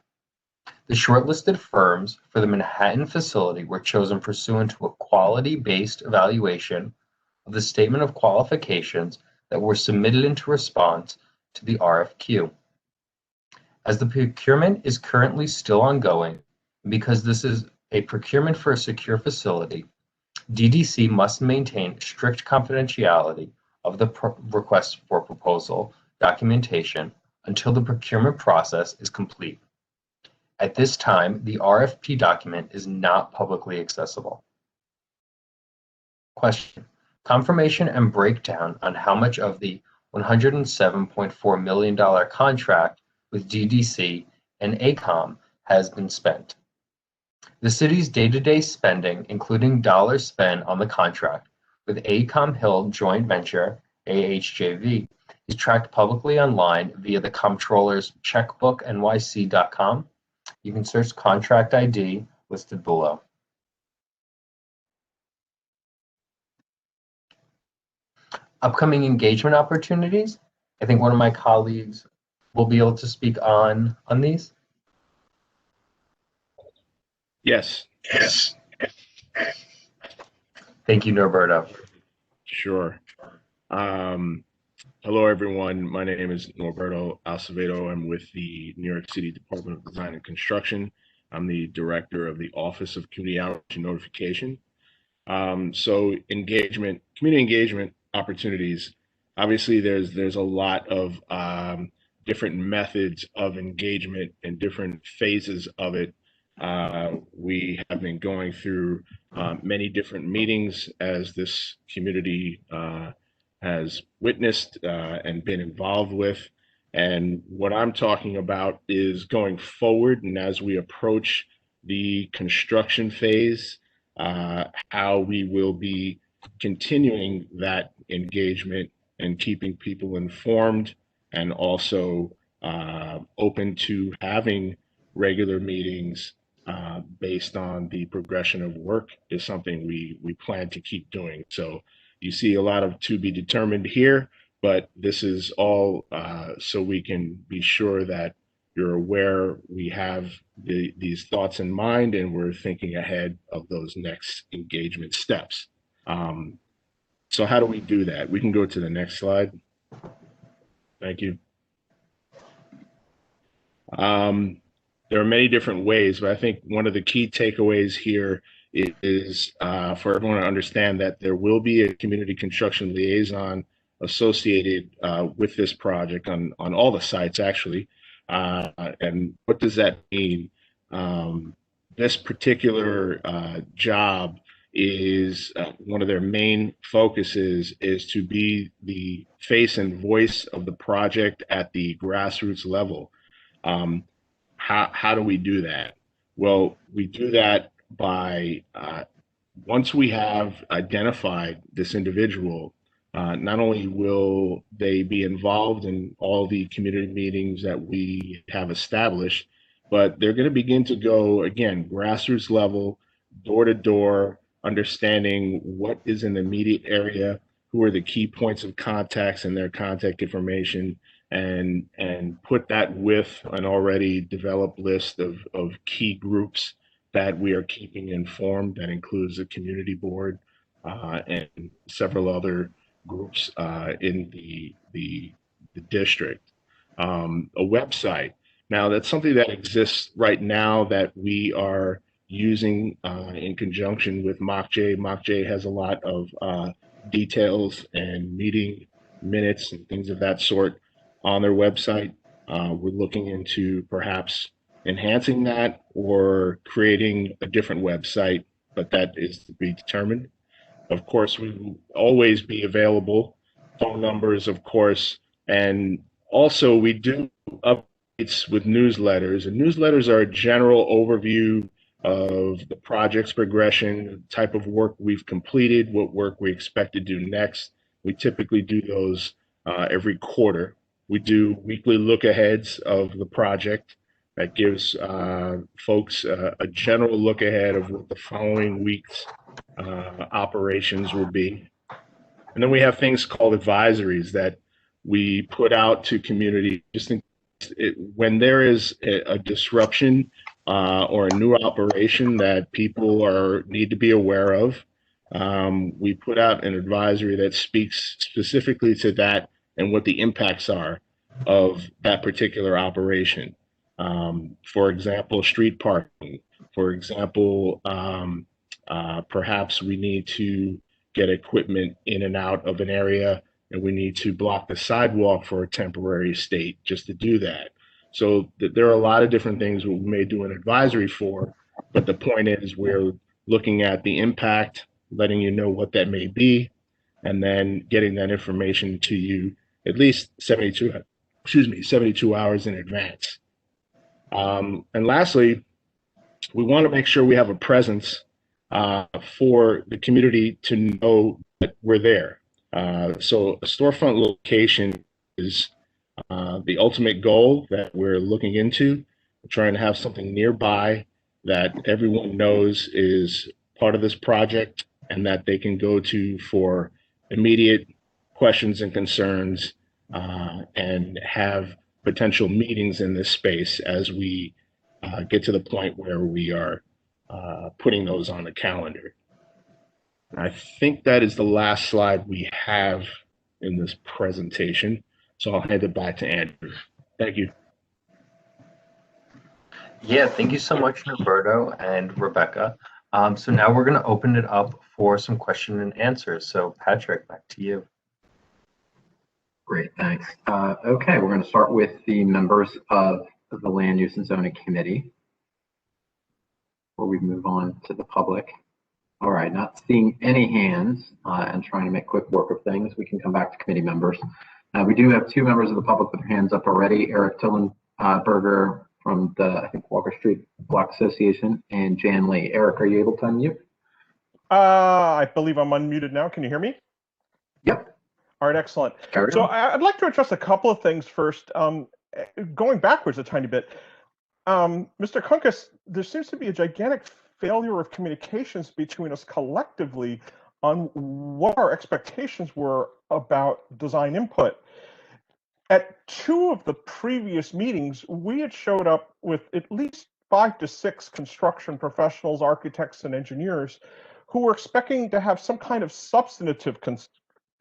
N: The shortlisted firms for the Manhattan facility were chosen pursuant to a quality-based evaluation of the statement of qualifications that were submitted into response to the RFQ. As the procurement is currently still ongoing, and because this is a procurement for a secure facility, DDC must maintain strict confidentiality of the request for proposal documentation until the procurement process is complete. At this time, the RFP document is not publicly accessible. Question: confirmation and breakdown on how much of the $107.4 million contract with DDC and ACOM has been spent. The city's day-to-day spending, including dollars spent on the contract with ACOM Hill Joint Venture, AHJV, is tracked publicly online via the Comptroller's checkbooknyc.com. You can search contract ID listed below. Upcoming engagement opportunities. I think one of my colleagues will be able to speak on these.
Q: Yes.
N: Thank you, Norberto.
Q: Sure. Hello, everyone. My name is Norberto Acevedo. I'm with the New York City Department of Design and Construction. I'm the director of the Office of Community Outreach and Notification. So community engagement opportunities. Obviously, there's a lot of different methods of engagement and different phases of it. We have been going through many different meetings as this community has witnessed and been involved with. And what I'm talking about is going forward, and as we approach the construction phase, how we will be continuing that engagement and keeping people informed, and also open to having regular meetings based on the progression of work is something we plan to keep doing. So you see a lot of to be determined here, but this is all so we can be sure that you're aware we have these thoughts in mind and we're thinking ahead of those next engagement steps. So how do we do that? We can go to the next slide. Thank you. There are many different ways, but I think one of the key takeaways here is for everyone to understand that there will be a community construction liaison associated with this project on all the sites, actually. And what does that mean? This particular job is one of their main focuses is to be the face and voice of the project at the grassroots level. How do we do that? Well, we do that by once we have identified this individual, not only will they be involved in all the community meetings that we have established, but they're going to begin to go, again, grassroots level, door to door, understanding what is in the immediate area, who are the key points of contacts and their contact information, and put that with an already developed list of key groups that we are keeping informed. That includes the community board and several other groups in the district. A website. Now, that's something that exists right now that we are using in conjunction with MockJ. MockJ has a lot of details and meeting minutes and things of that sort on their website. We're looking into perhaps enhancing that or creating a different website, but that is to be determined. Of course, we will always be available, phone numbers, of course, and also we do updates with newsletters, and newsletters are a general overview of the project's progression, type of work we've completed, what work we expect to do next. We typically do those every quarter. We do weekly look-aheads of the project that gives folks a general look ahead of what the following week's operations will be. And then we have things called advisories that we put out to community just when there is a disruption or a new operation that people need to be aware of. We put out an advisory that speaks specifically to that and what the impacts are of that particular operation. For example, street parking. For example, perhaps we need to get equipment in and out of an area and we need to block the sidewalk for a temporary state just to do that. So there are a lot of different things we may do an advisory for, but the point is we're looking at the impact, letting you know what that may be, and then getting that information to you at least 72 hours in advance. And lastly, we want to make sure we have a presence for the community to know that we're there. So a storefront location is the ultimate goal that we're looking into. We're trying to have something nearby that everyone knows is part of this project and that they can go to for immediate questions and concerns and have potential meetings in this space as we get to the point where we are putting those on the calendar. I think that is the last slide we have in this presentation. So I'll hand it back to Andrew. Thank you.
A: Yeah, thank you so much, Norberto and Rebecca. So now we're going to open it up for some question and answers. So Patrick, back to you. Great, thanks. Okay, we're going to start with the members of the Land Use and Zoning Committee before we move on to the public. All right, not seeing any hands and trying to make quick work of things. We can come back to committee members. We do have two members of the public with their hands up already, Eric Tillenberger from the, I think, Walker Street Block Association, and Jan Lee. Eric, are you able to unmute?
R: I believe I'm unmuted now. Can you hear me?
A: Yep.
R: All right, excellent. So I'd like to address a couple of things first. Going backwards a tiny bit, Mr. Kunkus, there seems to be a gigantic failure of communications between us collectively on what our expectations were about design input. At two of the previous meetings, we had showed up with at least 5 to 6 construction professionals, architects, and engineers who were expecting to have some kind of substantive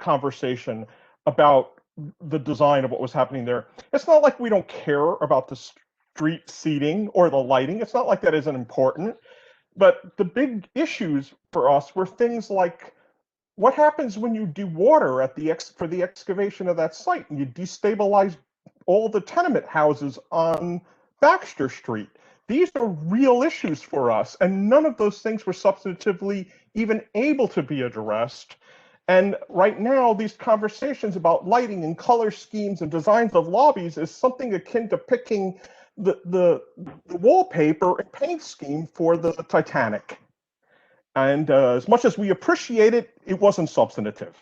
R: conversation about the design of what was happening there. It's not like we don't care about the street seating or the lighting. It's not like that isn't important. But the big issues for us were things like, what happens when you dewater at for the excavation of that site and you destabilize all the tenement houses on Baxter Street? These are real issues for us, and none of those things were substantively even able to be addressed. And right now, these conversations about lighting and color schemes and designs of lobbies is something akin to picking the wallpaper and paint scheme for the Titanic. And as much as we appreciate it, it wasn't substantive.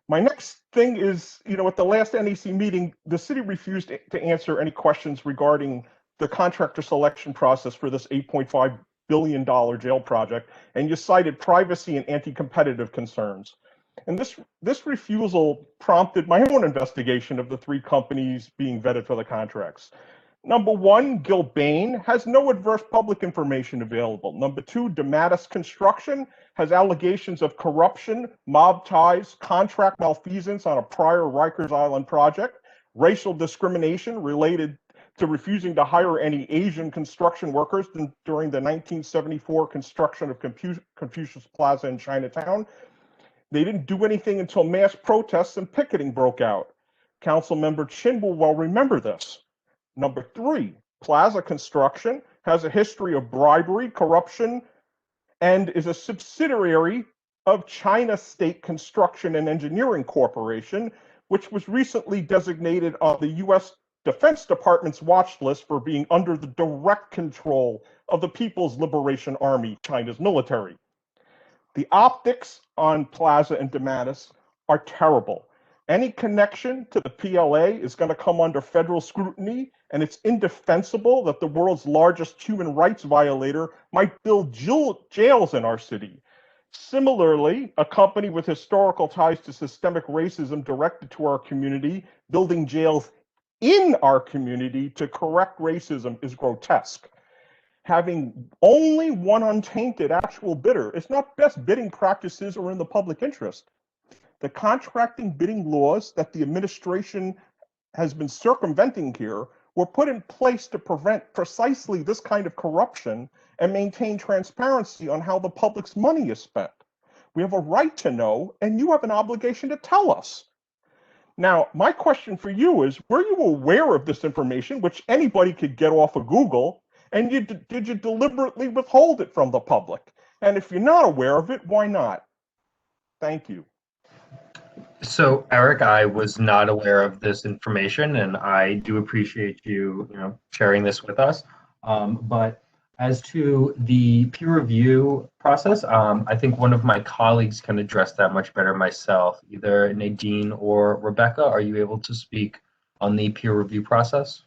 R: My next thing is, at the last NEC meeting, the city refused to answer any questions regarding the contractor selection process for this $8.5 billion jail project, and you cited privacy and anti-competitive concerns. And this refusal prompted my own investigation of the 3 companies being vetted for the contracts. Number 1, Gilbane has no adverse public information available. Number 2, DeMattis Construction has allegations of corruption, mob ties, contract malfeasance on a prior Rikers Island project, racial discrimination related to refusing to hire any Asian construction workers during the 1974 construction of Confucius Plaza in Chinatown. They didn't do anything until mass protests and picketing broke out. Councilmember Chin will well remember this. Number 3, Plaza Construction has a history of bribery, corruption, and is a subsidiary of China State Construction and Engineering Corporation, which was recently designated on the U.S. Defense Department's watch list for being under the direct control of the People's Liberation Army, China's military. The optics on Plaza and DeMattis are terrible. Any connection to the PLA is going to come under federal scrutiny, and it's indefensible that the world's largest human rights violator might build jails in our city. Similarly, a company with historical ties to systemic racism directed to our community, building jails in our community to correct racism is grotesque. Having only one untainted actual bidder is not best bidding practices or in the public interest. The contracting bidding laws that the administration has been circumventing here were put in place to prevent precisely this kind of corruption and maintain transparency on how the public's money is spent. We have a right to know, and you have an obligation to tell us. Now, my question for you is, were you aware of this information, which anybody could get off of Google, and did you deliberately withhold it from the public? And if you're not aware of it, why not? Thank you.
A: So, Eric, I was not aware of this information, and I do appreciate you, sharing this with us. But as to the peer review process, I think one of my colleagues can address that much better myself. Either Nadine or Rebecca, are you able to speak on the peer review process?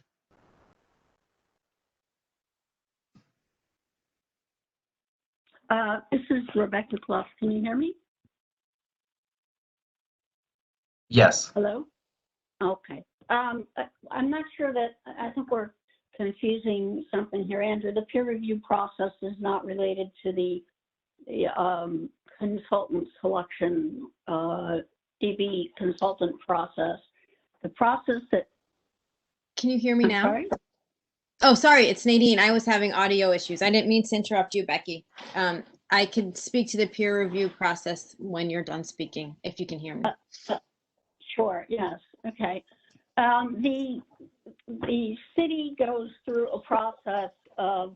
P: This is Rebecca Clough. Can you hear me?
A: Yes.
P: Hello? Okay. I'm not sure that, I think we're confusing something here, Andrew. The peer review process is not related to the consultant selection, DB consultant process. The process that...
S: Can you hear me now?
P: Sorry?
S: Oh, sorry, it's Nadine. I was having audio issues. I didn't mean to interrupt you, Becky. I can speak to the peer review process when you're done speaking, if you can hear me.
P: Sure, yes, okay. The city goes through a process of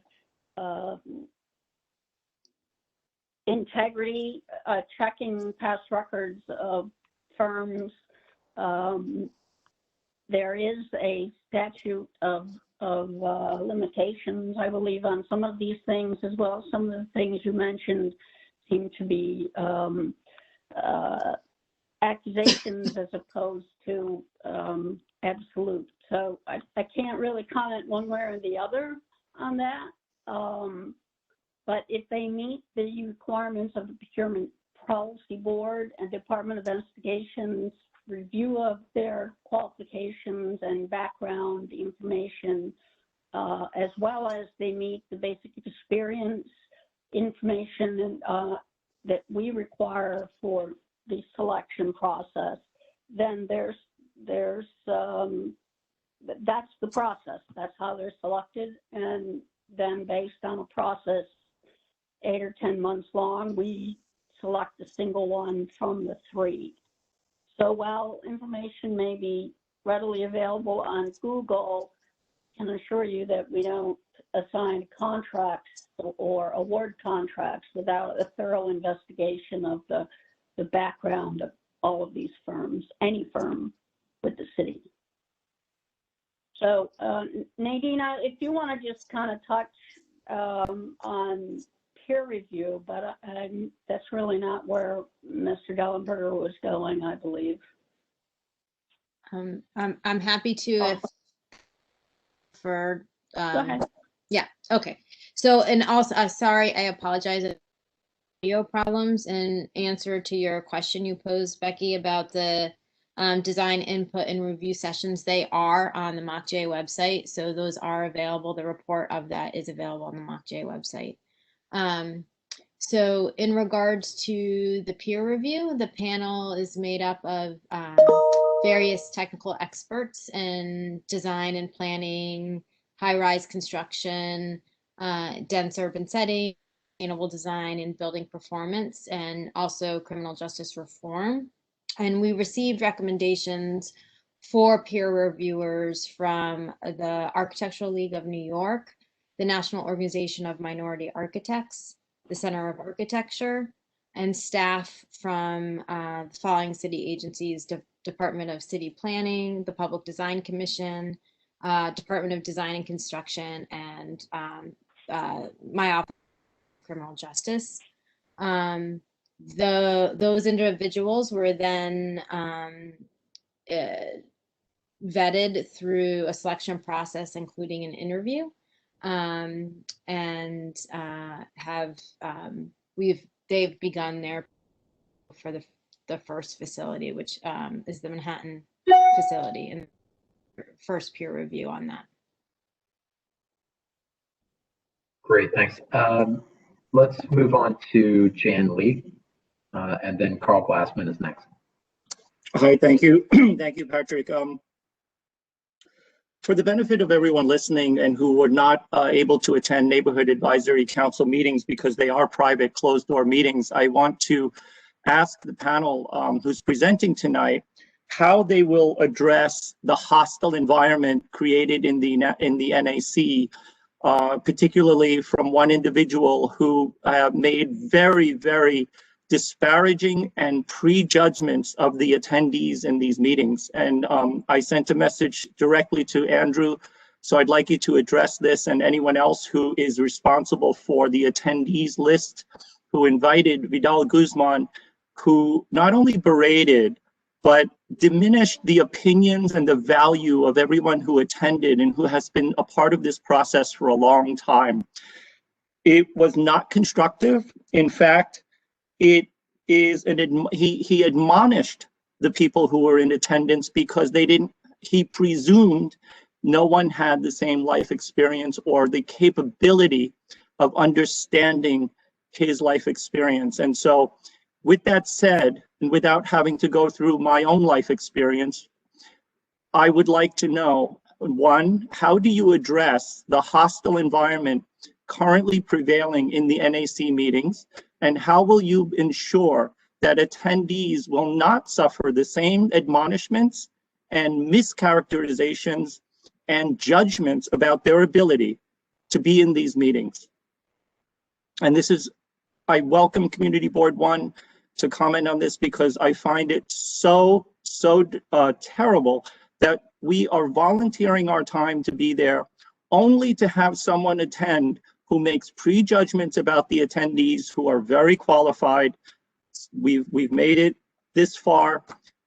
P: integrity, checking past records of firms. There is a statute of limitations, I believe, on some of these things as well. Some of the things you mentioned seem to be accusations as opposed to absolute. So I can't really comment one way or the other on that. But if they meet the requirements of the Procurement Policy Board and Department of Investigation's review of their qualifications and background information, as well as they meet the basic experience information that we require for the selection process, then that's the process. That's how they're selected, and then based on a process 8 or 10 months long, we select a single one from the 3. So while information may be readily available on Google, I can assure you that we don't assign contracts or award contracts without a thorough investigation of the background of all of these firms, any firm with the city. So Nadine, if you want to just kind of touch on peer review, but that's really not where Mr. Dellenberger was going, I believe.
S: I'm happy to if for
P: Go ahead.
S: yeah, okay. So, and also sorry, I apologize for video problems. In answer to your question you posed, Becky, about the design input and review sessions, they are on the MockJ website, so those are available. The report of that is available on the MockJ website. So in regards to the peer review, the panel is made up of various technical experts in design and planning, high-rise construction, dense urban setting, sustainable design and building performance, and also criminal justice reform. And we received recommendations for peer reviewers from the Architectural League of New York, the National Organization of Minority Architects, the Center of Architecture, and staff from the following city agencies: Department of City Planning, the Public Design Commission, Department of Design and Construction, and my office of Criminal Justice. Those individuals were then vetted through a selection process, including an interview, and they've begun their for the first facility, which is the Manhattan facility, and first peer review on that.
A: Great, thanks. Let's move on to Jan Lee, and then Carl Glassman is next.
J: Hi, thank you. Thank you, Patrick. For the benefit of everyone listening and who were not able to attend Neighborhood Advisory Council meetings because they are private closed-door meetings, I want to ask the panel who's presenting tonight how they will address the hostile environment created in the NAC, particularly from one individual who made very, very disparaging and prejudgments of the attendees in these meetings. And I sent a message directly to Andrew, so I'd like you to address this, and anyone else who is responsible for the attendees list, who invited Vidal Guzman, who not only berated, but diminished the opinions and the value of everyone who attended and who has been a part of this process for a long time. It was not constructive. In fact, it is he admonished the people who were in attendance because he presumed no one had the same life experience or the capability of understanding his life experience. And so with that said, and without having to go through my own life experience, I would like to know, one, how do you address the hostile environment currently prevailing in the NAC meetings? And how will you ensure that attendees will not suffer the same admonishments and mischaracterizations and judgments about their ability to be in these meetings? And this is, I welcome Community Board 1 to comment on this because I find it so terrible that we are volunteering our time to be there only to have someone attend who makes prejudgments about the attendees who are very qualified. We've made it this far,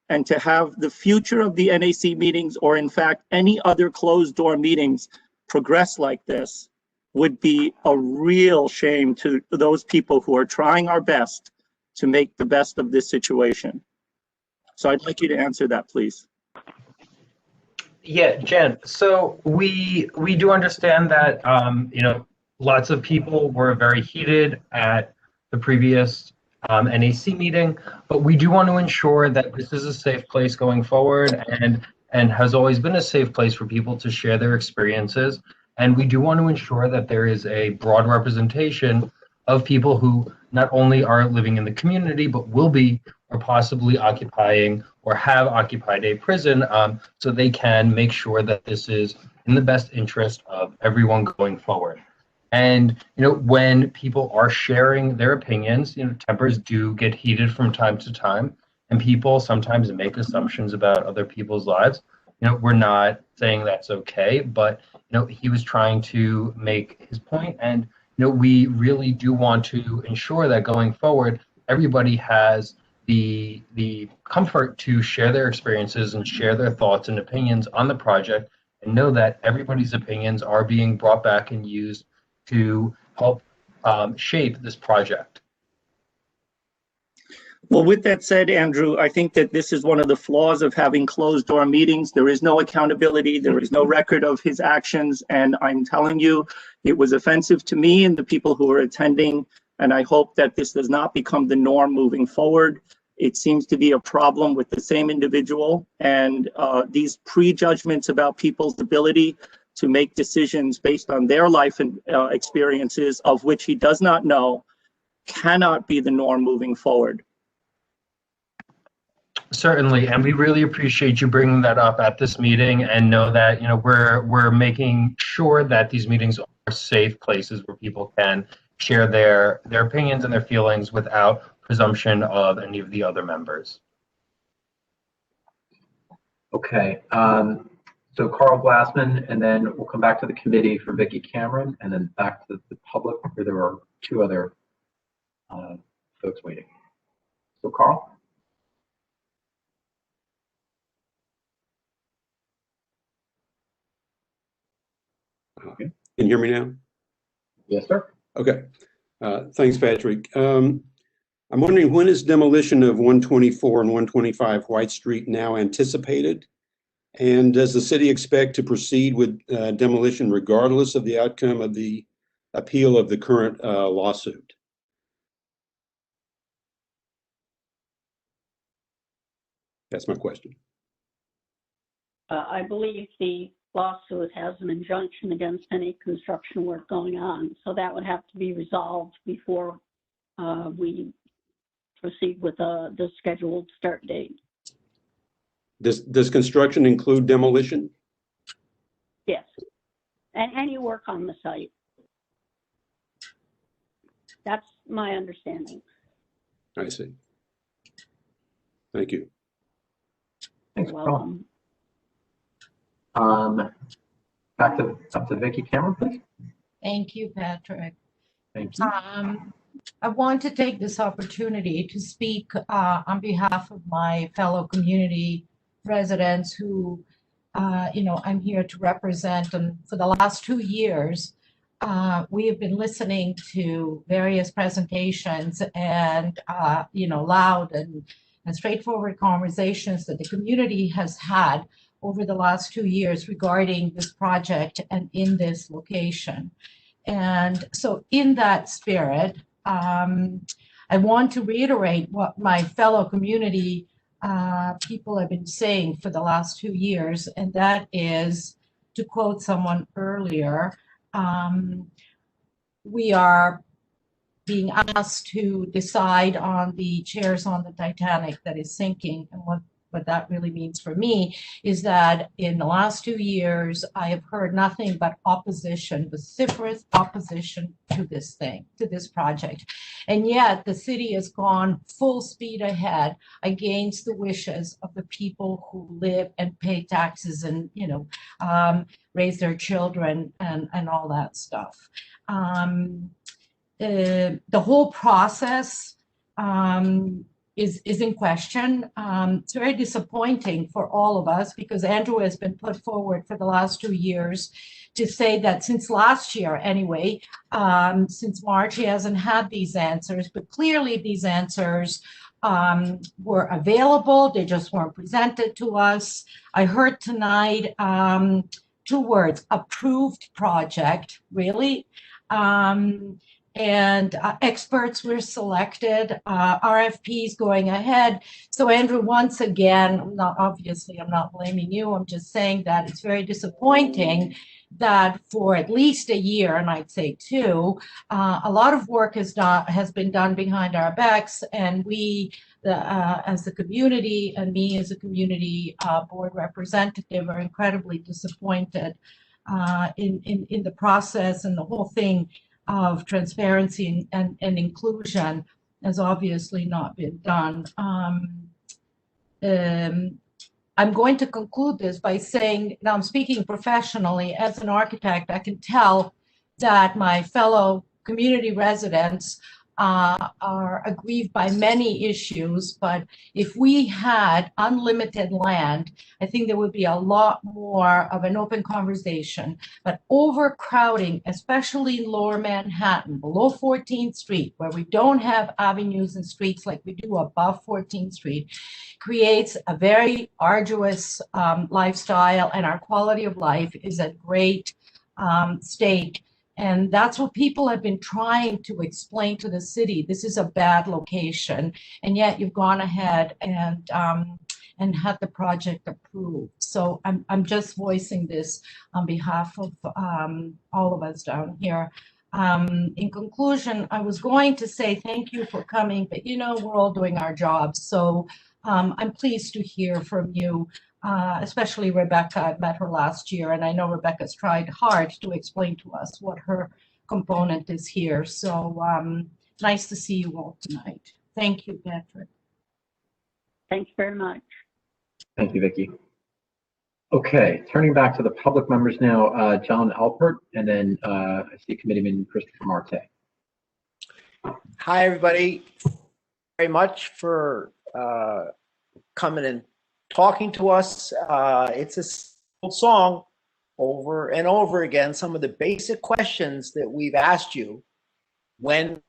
J: and to have the future of the NAC meetings, or in fact any other closed door meetings, progress like this would be a real shame to those people who are trying our best to make the best of this situation. So I'd like you to answer that, please.
T: Yeah, Jen, so we do understand that, lots of people were very heated at the previous NAC meeting, but we do want to ensure that this is a safe place going forward and has always been a safe place for people to share their experiences. And we do want to ensure that there is a broad representation of people who not only are living in the community, but will be or possibly occupying or have occupied a prison, so they can make sure that this is in the best interest of everyone going forward. And, when people are sharing their opinions, tempers do get heated from time to time, and people sometimes make assumptions about other people's lives. We're not saying that's okay, but, he was trying to make his point, and, we really do want to ensure that going forward, everybody has the comfort to share their experiences and share their thoughts and opinions on the project, and know that everybody's opinions are being brought back and used to help shape this project.
J: Well, with that said, Andrew, I think that this is one of the flaws of having closed door meetings. There is no accountability. There is no record of his actions. And I'm telling you, it was offensive to me and the people who are attending. And I hope that this does not become the norm moving forward. It seems to be a problem with the same individual. And these prejudgments about people's ability to make decisions based on their life and experiences, of which he does not know, cannot be the norm moving forward.
T: Certainly, and we really appreciate you bringing that up at this meeting, and know that we're making sure that these meetings are safe places where people can share their opinions and their feelings without presumption of any of the other members.
A: Okay, so Carl Glassman, and then we'll come back to the committee for Vicki Cameron, and then back to the public where there are two other folks waiting. So Carl.
U: Okay. Can you hear me now?
A: Yes, sir.
U: Okay. Thanks, Patrick. I'm wondering, when is demolition of 124 and 125 White Street now anticipated? And does the city expect to proceed with demolition regardless of the outcome of the appeal of the current lawsuit? That's my question.
P: I believe the lawsuit has an injunction against any construction work going on, so that would have to be resolved before we proceed with the scheduled start date.
U: Does construction include demolition?
P: Yes, and any work on the site. That's my understanding.
U: I see. Thank you.
A: Thanks,
P: You're
A: Carl.
P: welcome.
A: Back up to Vicki Cameron, please.
V: Thank you, Patrick.
A: Thank you.
V: I want to take this opportunity to speak on behalf of my fellow community residents who, I'm here to represent. And for the last 2 years, we have been listening to various presentations and, loud and straightforward conversations that the community has had over the last 2 years regarding this project and in this location. And so in that spirit, I want to reiterate what my fellow community people have been saying for the last 2 years, and that is, to quote someone earlier, we are being asked to decide on the chairs on the Titanic that is sinking. And what that really means for me is that in the last 2 years, I have heard nothing but opposition, vociferous opposition to this thing, to this project. And yet the city has gone full speed ahead against the wishes of the people who live and pay taxes and, raise their children and all that stuff. The whole process is in question. It's very disappointing for all of us because Andrew has been put forward for the last 2 years to say that since last year anyway, since March, he hasn't had these answers, but clearly these answers were available. They just weren't presented to us. I heard tonight 2 words, approved project, really. and experts were selected, RFPs going ahead. So Andrew, once again, obviously I'm not blaming you, I'm just saying that it's very disappointing that for at least a year, and I'd say two, a lot of work has been done behind our backs, and we, as a community, and me as a community board representative, are incredibly disappointed in the process, and the whole thing of transparency and inclusion has obviously not been done. I'm going to conclude this by saying, now I'm speaking professionally as an architect, I can tell that my fellow community residents are aggrieved by many issues, but if we had unlimited land, I think there would be a lot more of an open conversation. But overcrowding, especially in Lower Manhattan, below 14th Street, where we don't have avenues and streets like we do above 14th Street, creates a very arduous lifestyle, and our quality of life is at great stake. And that's what people have been trying to explain to the city. This is a bad location, and yet you've gone ahead and had the project approved. So I'm just voicing this on behalf of all of us down here. In conclusion, I was going to say thank you for coming, but you know, we're all doing our jobs. So I'm pleased to hear from you. Especially Rebecca. I met her last year, and I know Rebecca's tried hard to explain to us what her component is here. So nice to see you all tonight. Thank you, Patrick.
P: Thanks very much.
A: Thank you, Vicki. Okay, turning back to the public members now, John Alpert, and then I see Committeeman Christopher Marte.
D: Hi, everybody. Very much for coming and talking to us. It's a simple song over and over again. Some of the basic questions that we've asked you when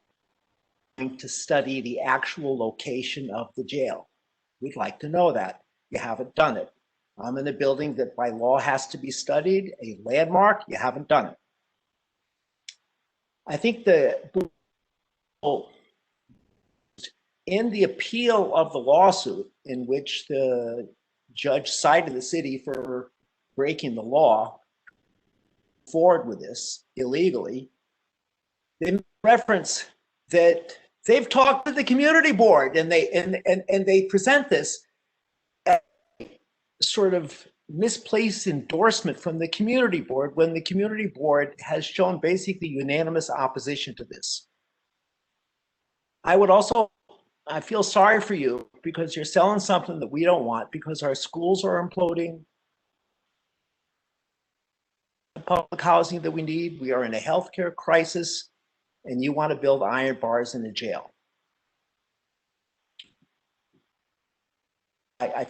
D: to study the actual location of the jail. We'd like to know that. You haven't done it. I'm in a building that by law has to be studied, a landmark. You haven't done it. I think in the appeal of the lawsuit in which the judge cited the city for breaking the law forward with this illegally, they reference that they've talked to the community board, and they present this as sort of misplaced endorsement from the community board when the community board has shown basically unanimous opposition to this. I feel sorry for you because you're selling something that we don't want, because our schools are imploding, the public housing that we need. We are in a healthcare crisis, and you want to build iron bars in a jail. I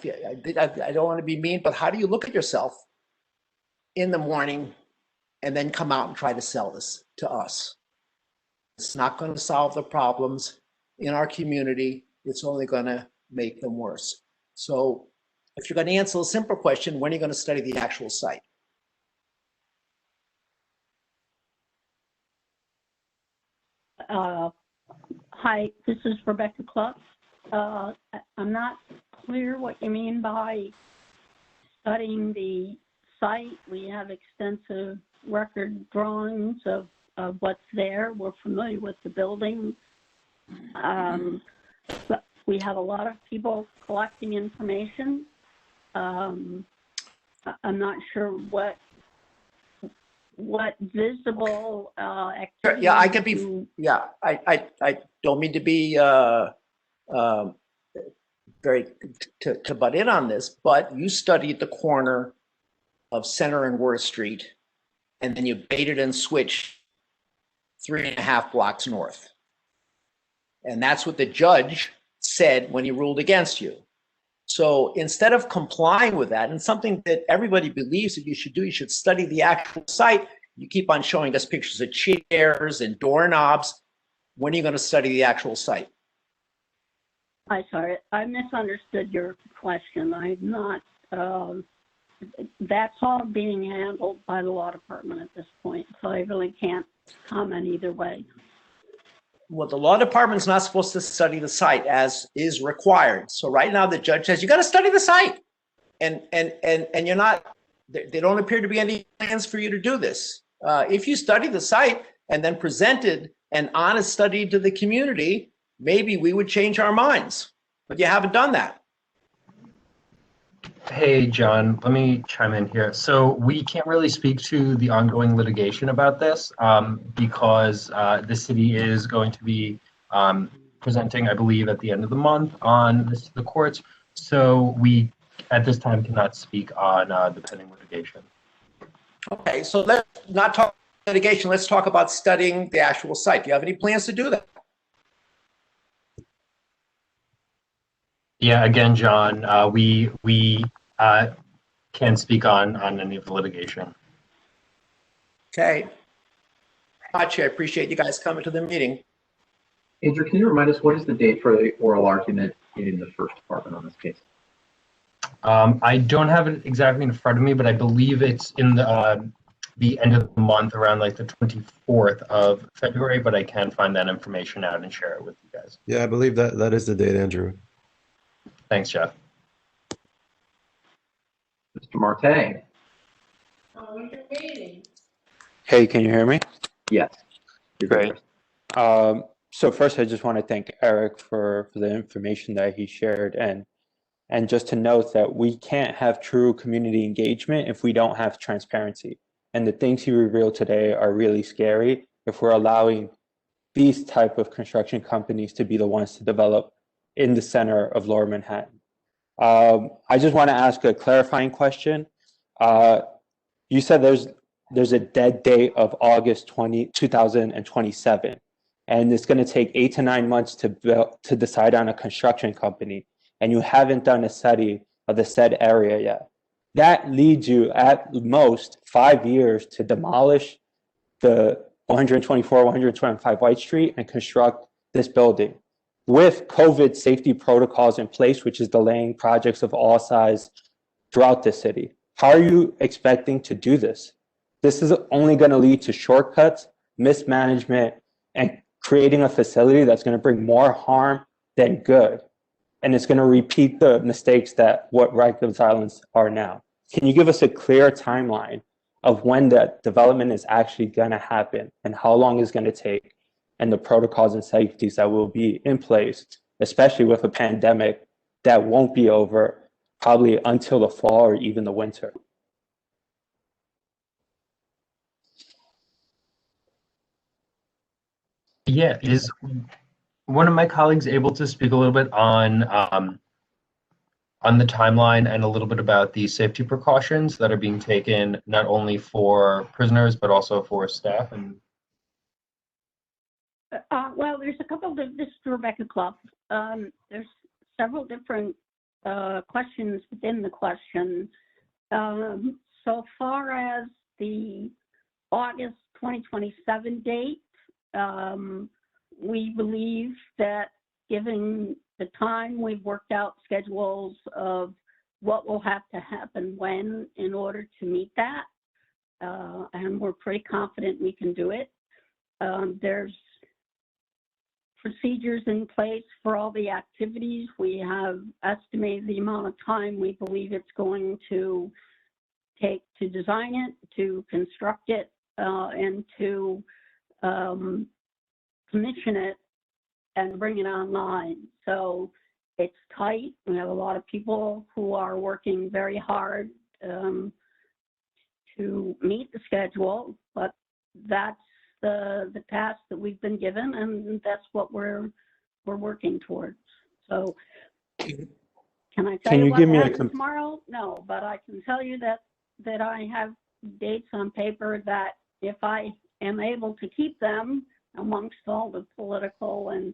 D: don't want to be mean, but how do you look at yourself in the morning and then come out and try to sell this to us? It's not going to solve the problems in our community. It's only going to make them worse. So if you're going to answer a simple question, when are you going to study the actual site?
P: Hi, this is Rebecca Klutz. I'm not clear what you mean by studying the site. We have extensive record drawings of what's there. We're familiar with the building. But we have a lot of people collecting information. I'm not sure what visible activity.
D: Yeah, I could be. Yeah, I don't mean to be very to butt in on this, but you studied the corner of Center and Worth Street, and then you baited and switched 3.5 blocks north. And that's what the judge said when he ruled against you. So instead of complying with that, and something that everybody believes that you should do, you should study the actual site. You keep on showing us pictures of chairs and doorknobs. When are you going to study the actual site?
P: I'm sorry, I misunderstood your question. I'm not, that's all being handled by the law department at this point. So I really can't comment either way.
D: Well, the law department's not supposed to study the site as is required. So right now the judge says, you got to study the site. And you're not, there don't appear to be any plans for you to do this. If you study the site and then presented an honest study to the community, maybe we would change our minds, but you haven't done that.
T: Hey, John, let me chime in here. So we can't really speak to the ongoing litigation about this because the city is going to be presenting, I believe, at the end of the month on this to the courts. So we, at this time, cannot speak on the pending litigation.
D: Okay, so let's not talk litigation. Let's talk about studying the actual site. Do you have any plans to do that?
T: Yeah, again, John, we can't speak on any of the litigation.
D: Okay. Gotcha. I appreciate you guys coming to the meeting.
A: Andrew, can you remind us what is the date for the oral argument in the first department on this case?
T: I don't have it exactly in front of me, but I believe it's in the end of the month, around like the 24th of February, but I can find that information out and share it with you guys.
M: Yeah, I believe that is the date, Andrew.
T: Thanks, Jeff.
A: Mr. Marte.
F: Hey, can you hear me?
A: Yes.
F: Great. So first, I just want to thank Eric for the information that he shared, and just to note that we can't have true community engagement if we don't have transparency. And the things he revealed today are really scary if we're allowing these type of construction companies to be the ones to develop in the center of Lower Manhattan. I just want to ask a clarifying question. You said there's a dead date of August 2027, and it's going to take 8 to 9 months to decide on a construction company, and you haven't done a study of the said area yet. That leads you at most 5 years to demolish the 124, 125 White Street and construct this building with COVID safety protocols in place, which is delaying projects of all size throughout the city. How are you expecting to do this? This is only going to lead to shortcuts, mismanagement, and creating a facility that's going to bring more harm than good. And it's going to repeat the mistakes that what Rikers Islands are now. Can you give us a clear timeline of when that development is actually going to happen and how long it's going to take and the protocols and safeties that will be in place, especially with a pandemic that won't be over probably until the fall or even the winter?
T: Yeah, is one of my colleagues able to speak a little bit on the timeline and a little bit about the safety precautions that are being taken not only for prisoners but also for staff? And
P: well, there's a couple of, this is Rebecca Clough. There's several different questions within the question. So far as the August 2027 date, we believe that given the time, we've worked out schedules of what will have to happen when in order to meet that. And we're pretty confident we can do it. There's procedures in place for all the activities. We have estimated the amount of time we believe it's going to take to design it, to construct it, and to commission it and bring it online. So it's tight. We have a lot of people who are working very hard to meet the schedule, but that's the task that we've been given, and that's what we're working towards. So can I tell you what happens tomorrow? No, but I can tell you that I have dates on paper that if I am able to keep them amongst all the political and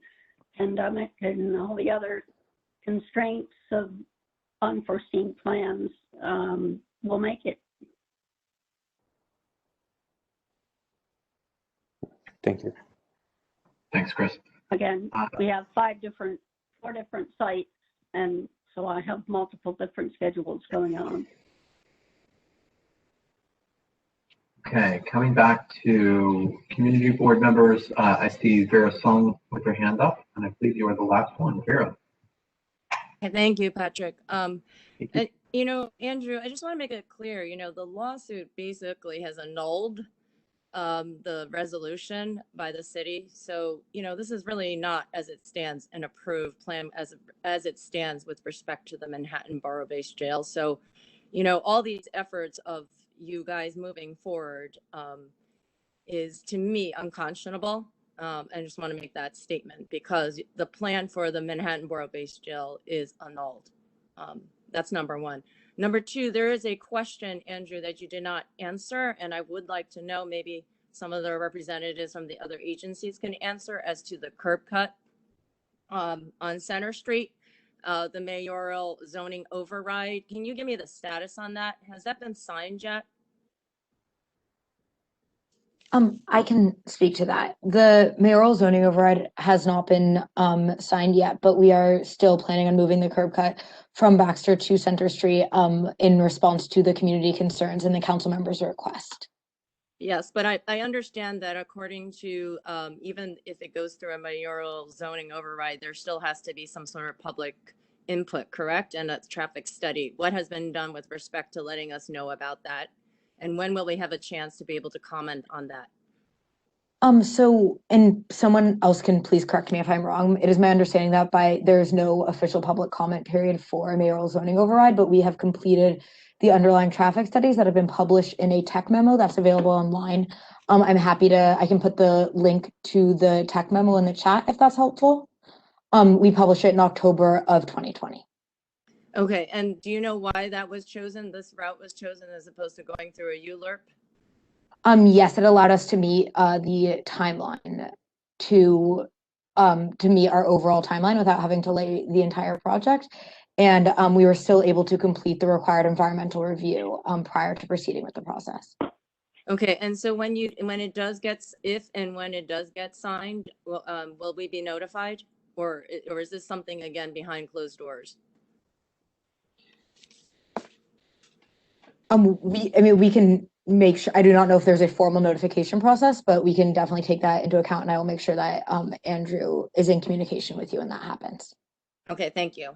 P: pandemic and all the other constraints of unforeseen plans, we'll make it.
F: Thank you.
A: Thanks, Chris.
P: Again, we have 4 different sites, and so I have multiple different schedules going on.
A: Okay, coming back to community board members, I see Vera Song with her hand up, and I believe you are the last one. Vera.
E: Thank you, Patrick. And you know, Andrew, I just want to make it clear, you know, the lawsuit basically has annulled the resolution by the city. So, you know, this is really not as it stands an approved plan as it stands with respect to the Manhattan Borough-Based Jail. So, you know, all these efforts of you guys moving forward is to me unconscionable. I just want to make that statement because the plan for the Manhattan Borough-Based Jail is annulled. That's number one. Number two, there is a question, Andrew, that you did not answer, and I would like to know, maybe some of the representatives from the other agencies can answer as to the curb cut on Center Street, the mayoral zoning override. Can you give me the status on that? Has that been signed yet?
G: I can speak to that. The mayoral zoning override has not been signed yet, but we are still planning on moving the curb cut from Baxter to Center Street in response to the community concerns and the council members' request.
E: Yes, but I understand that according to, even if it goes through a mayoral zoning override, there still has to be some sort of public input, correct? And a traffic study. What has been done with respect to letting us know about that? And when will we have a chance to be able to comment on that?
G: So, and someone else can please correct me if I'm wrong. It is my understanding that there's no official public comment period for a mayoral zoning override, but we have completed the underlying traffic studies that have been published in a tech memo that's available online. I'm happy I can put the link to the tech memo in the chat if that's helpful. We published it in October of 2020.
E: Okay, and do you know why that was chosen? This route was chosen as opposed to going through a ULURP?
G: Yes, it allowed us to meet the timeline to meet our overall timeline without having to lay the entire project. And we were still able to complete the required environmental review prior to proceeding with the process.
E: Okay, and so when it does get, if and when it does get signed, will we be notified? Or is this something, again, behind closed doors?
G: We can make sure, I do not know if there's a formal notification process, but we can definitely take that into account, and I will make sure that Andrew is in communication with you when that happens.
E: Okay, thank you.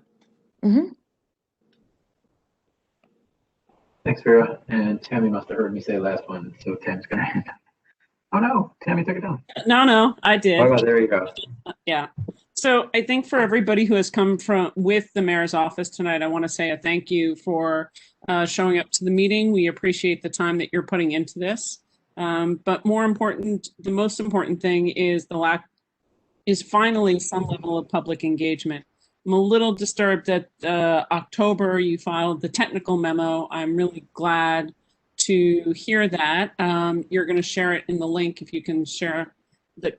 A: Thanks, Vera. And Tammy must have heard me say last one, so Tammy's gonna hand it. Oh no, Tammy took it down.
H: No, I did.
A: Oh, there you go.
H: Yeah. So I think for everybody who has come with the mayor's office tonight, I want to say a thank you for showing up to the meeting. We appreciate the time that you're putting into this. But more important, the most important thing is finally some level of public engagement. I'm a little disturbed that October you filed the technical memo. I'm really glad to hear that. You're going to share it in the link if you can share the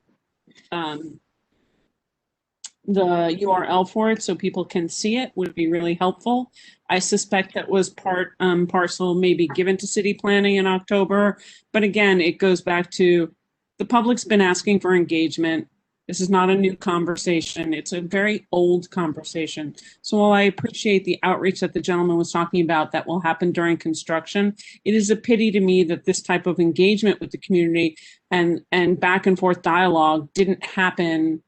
H: URL for it so people can see it would be really helpful. I suspect that was parcel maybe given to city planning in October, but again, it goes back to the public's been asking for engagement. This is not a new conversation. It's a very old conversation. So while I appreciate the outreach that the gentleman was talking about that will happen during construction, it is a pity to me that this type of engagement with the community and back and forth dialogue didn't happen,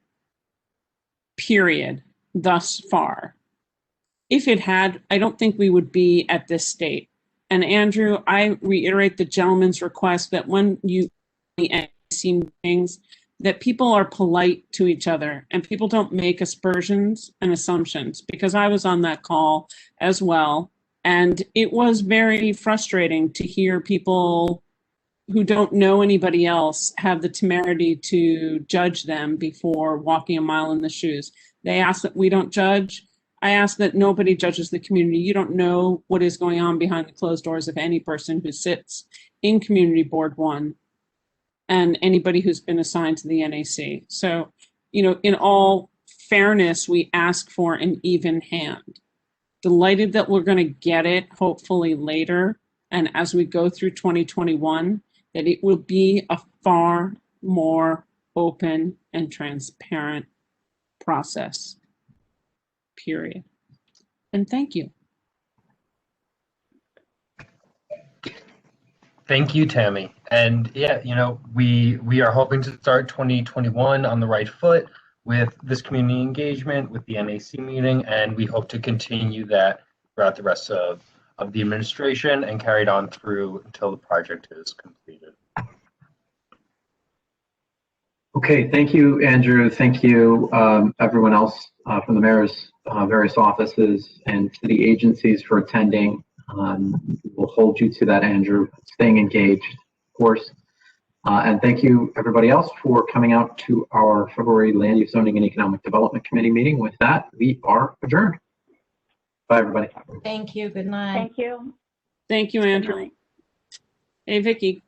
H: period, thus far. If it had, I don't think we would be at this state. And Andrew, I reiterate the gentleman's request that when you see things, that people are polite to each other and people don't make aspersions and assumptions, because I was on that call as well. And it was very frustrating to hear people who don't know anybody else have the temerity to judge them before walking a mile in the shoes. They ask that we don't judge. I ask that nobody judges the community. You don't know what is going on behind the closed doors of any person who sits in Community Board 1 and anybody who's been assigned to the NAC. So, you know, in all fairness, we ask for an even hand. Delighted that we're going to get it, hopefully later. And as we go through 2021, that it will be a far more open and transparent process, period. And thank you.
T: Thank you, Tammy. And yeah, we are hoping to start 2021 on the right foot with this community engagement, with the NAC meeting, and we hope to continue that throughout the rest of the administration and carried on through until the project is completed.
A: Okay, thank you, Andrew. Thank you, everyone else from the mayor's various offices and city agencies for attending. We'll hold you to that, Andrew, staying engaged, of course. And thank you, everybody else, for coming out to our February Land Use, Zoning, and Economic Development Committee meeting. With that, we are adjourned. Bye, everybody.
V: Thank you. Good night.
P: Thank you.
H: Thank you, Andrew. Hey, Vicky.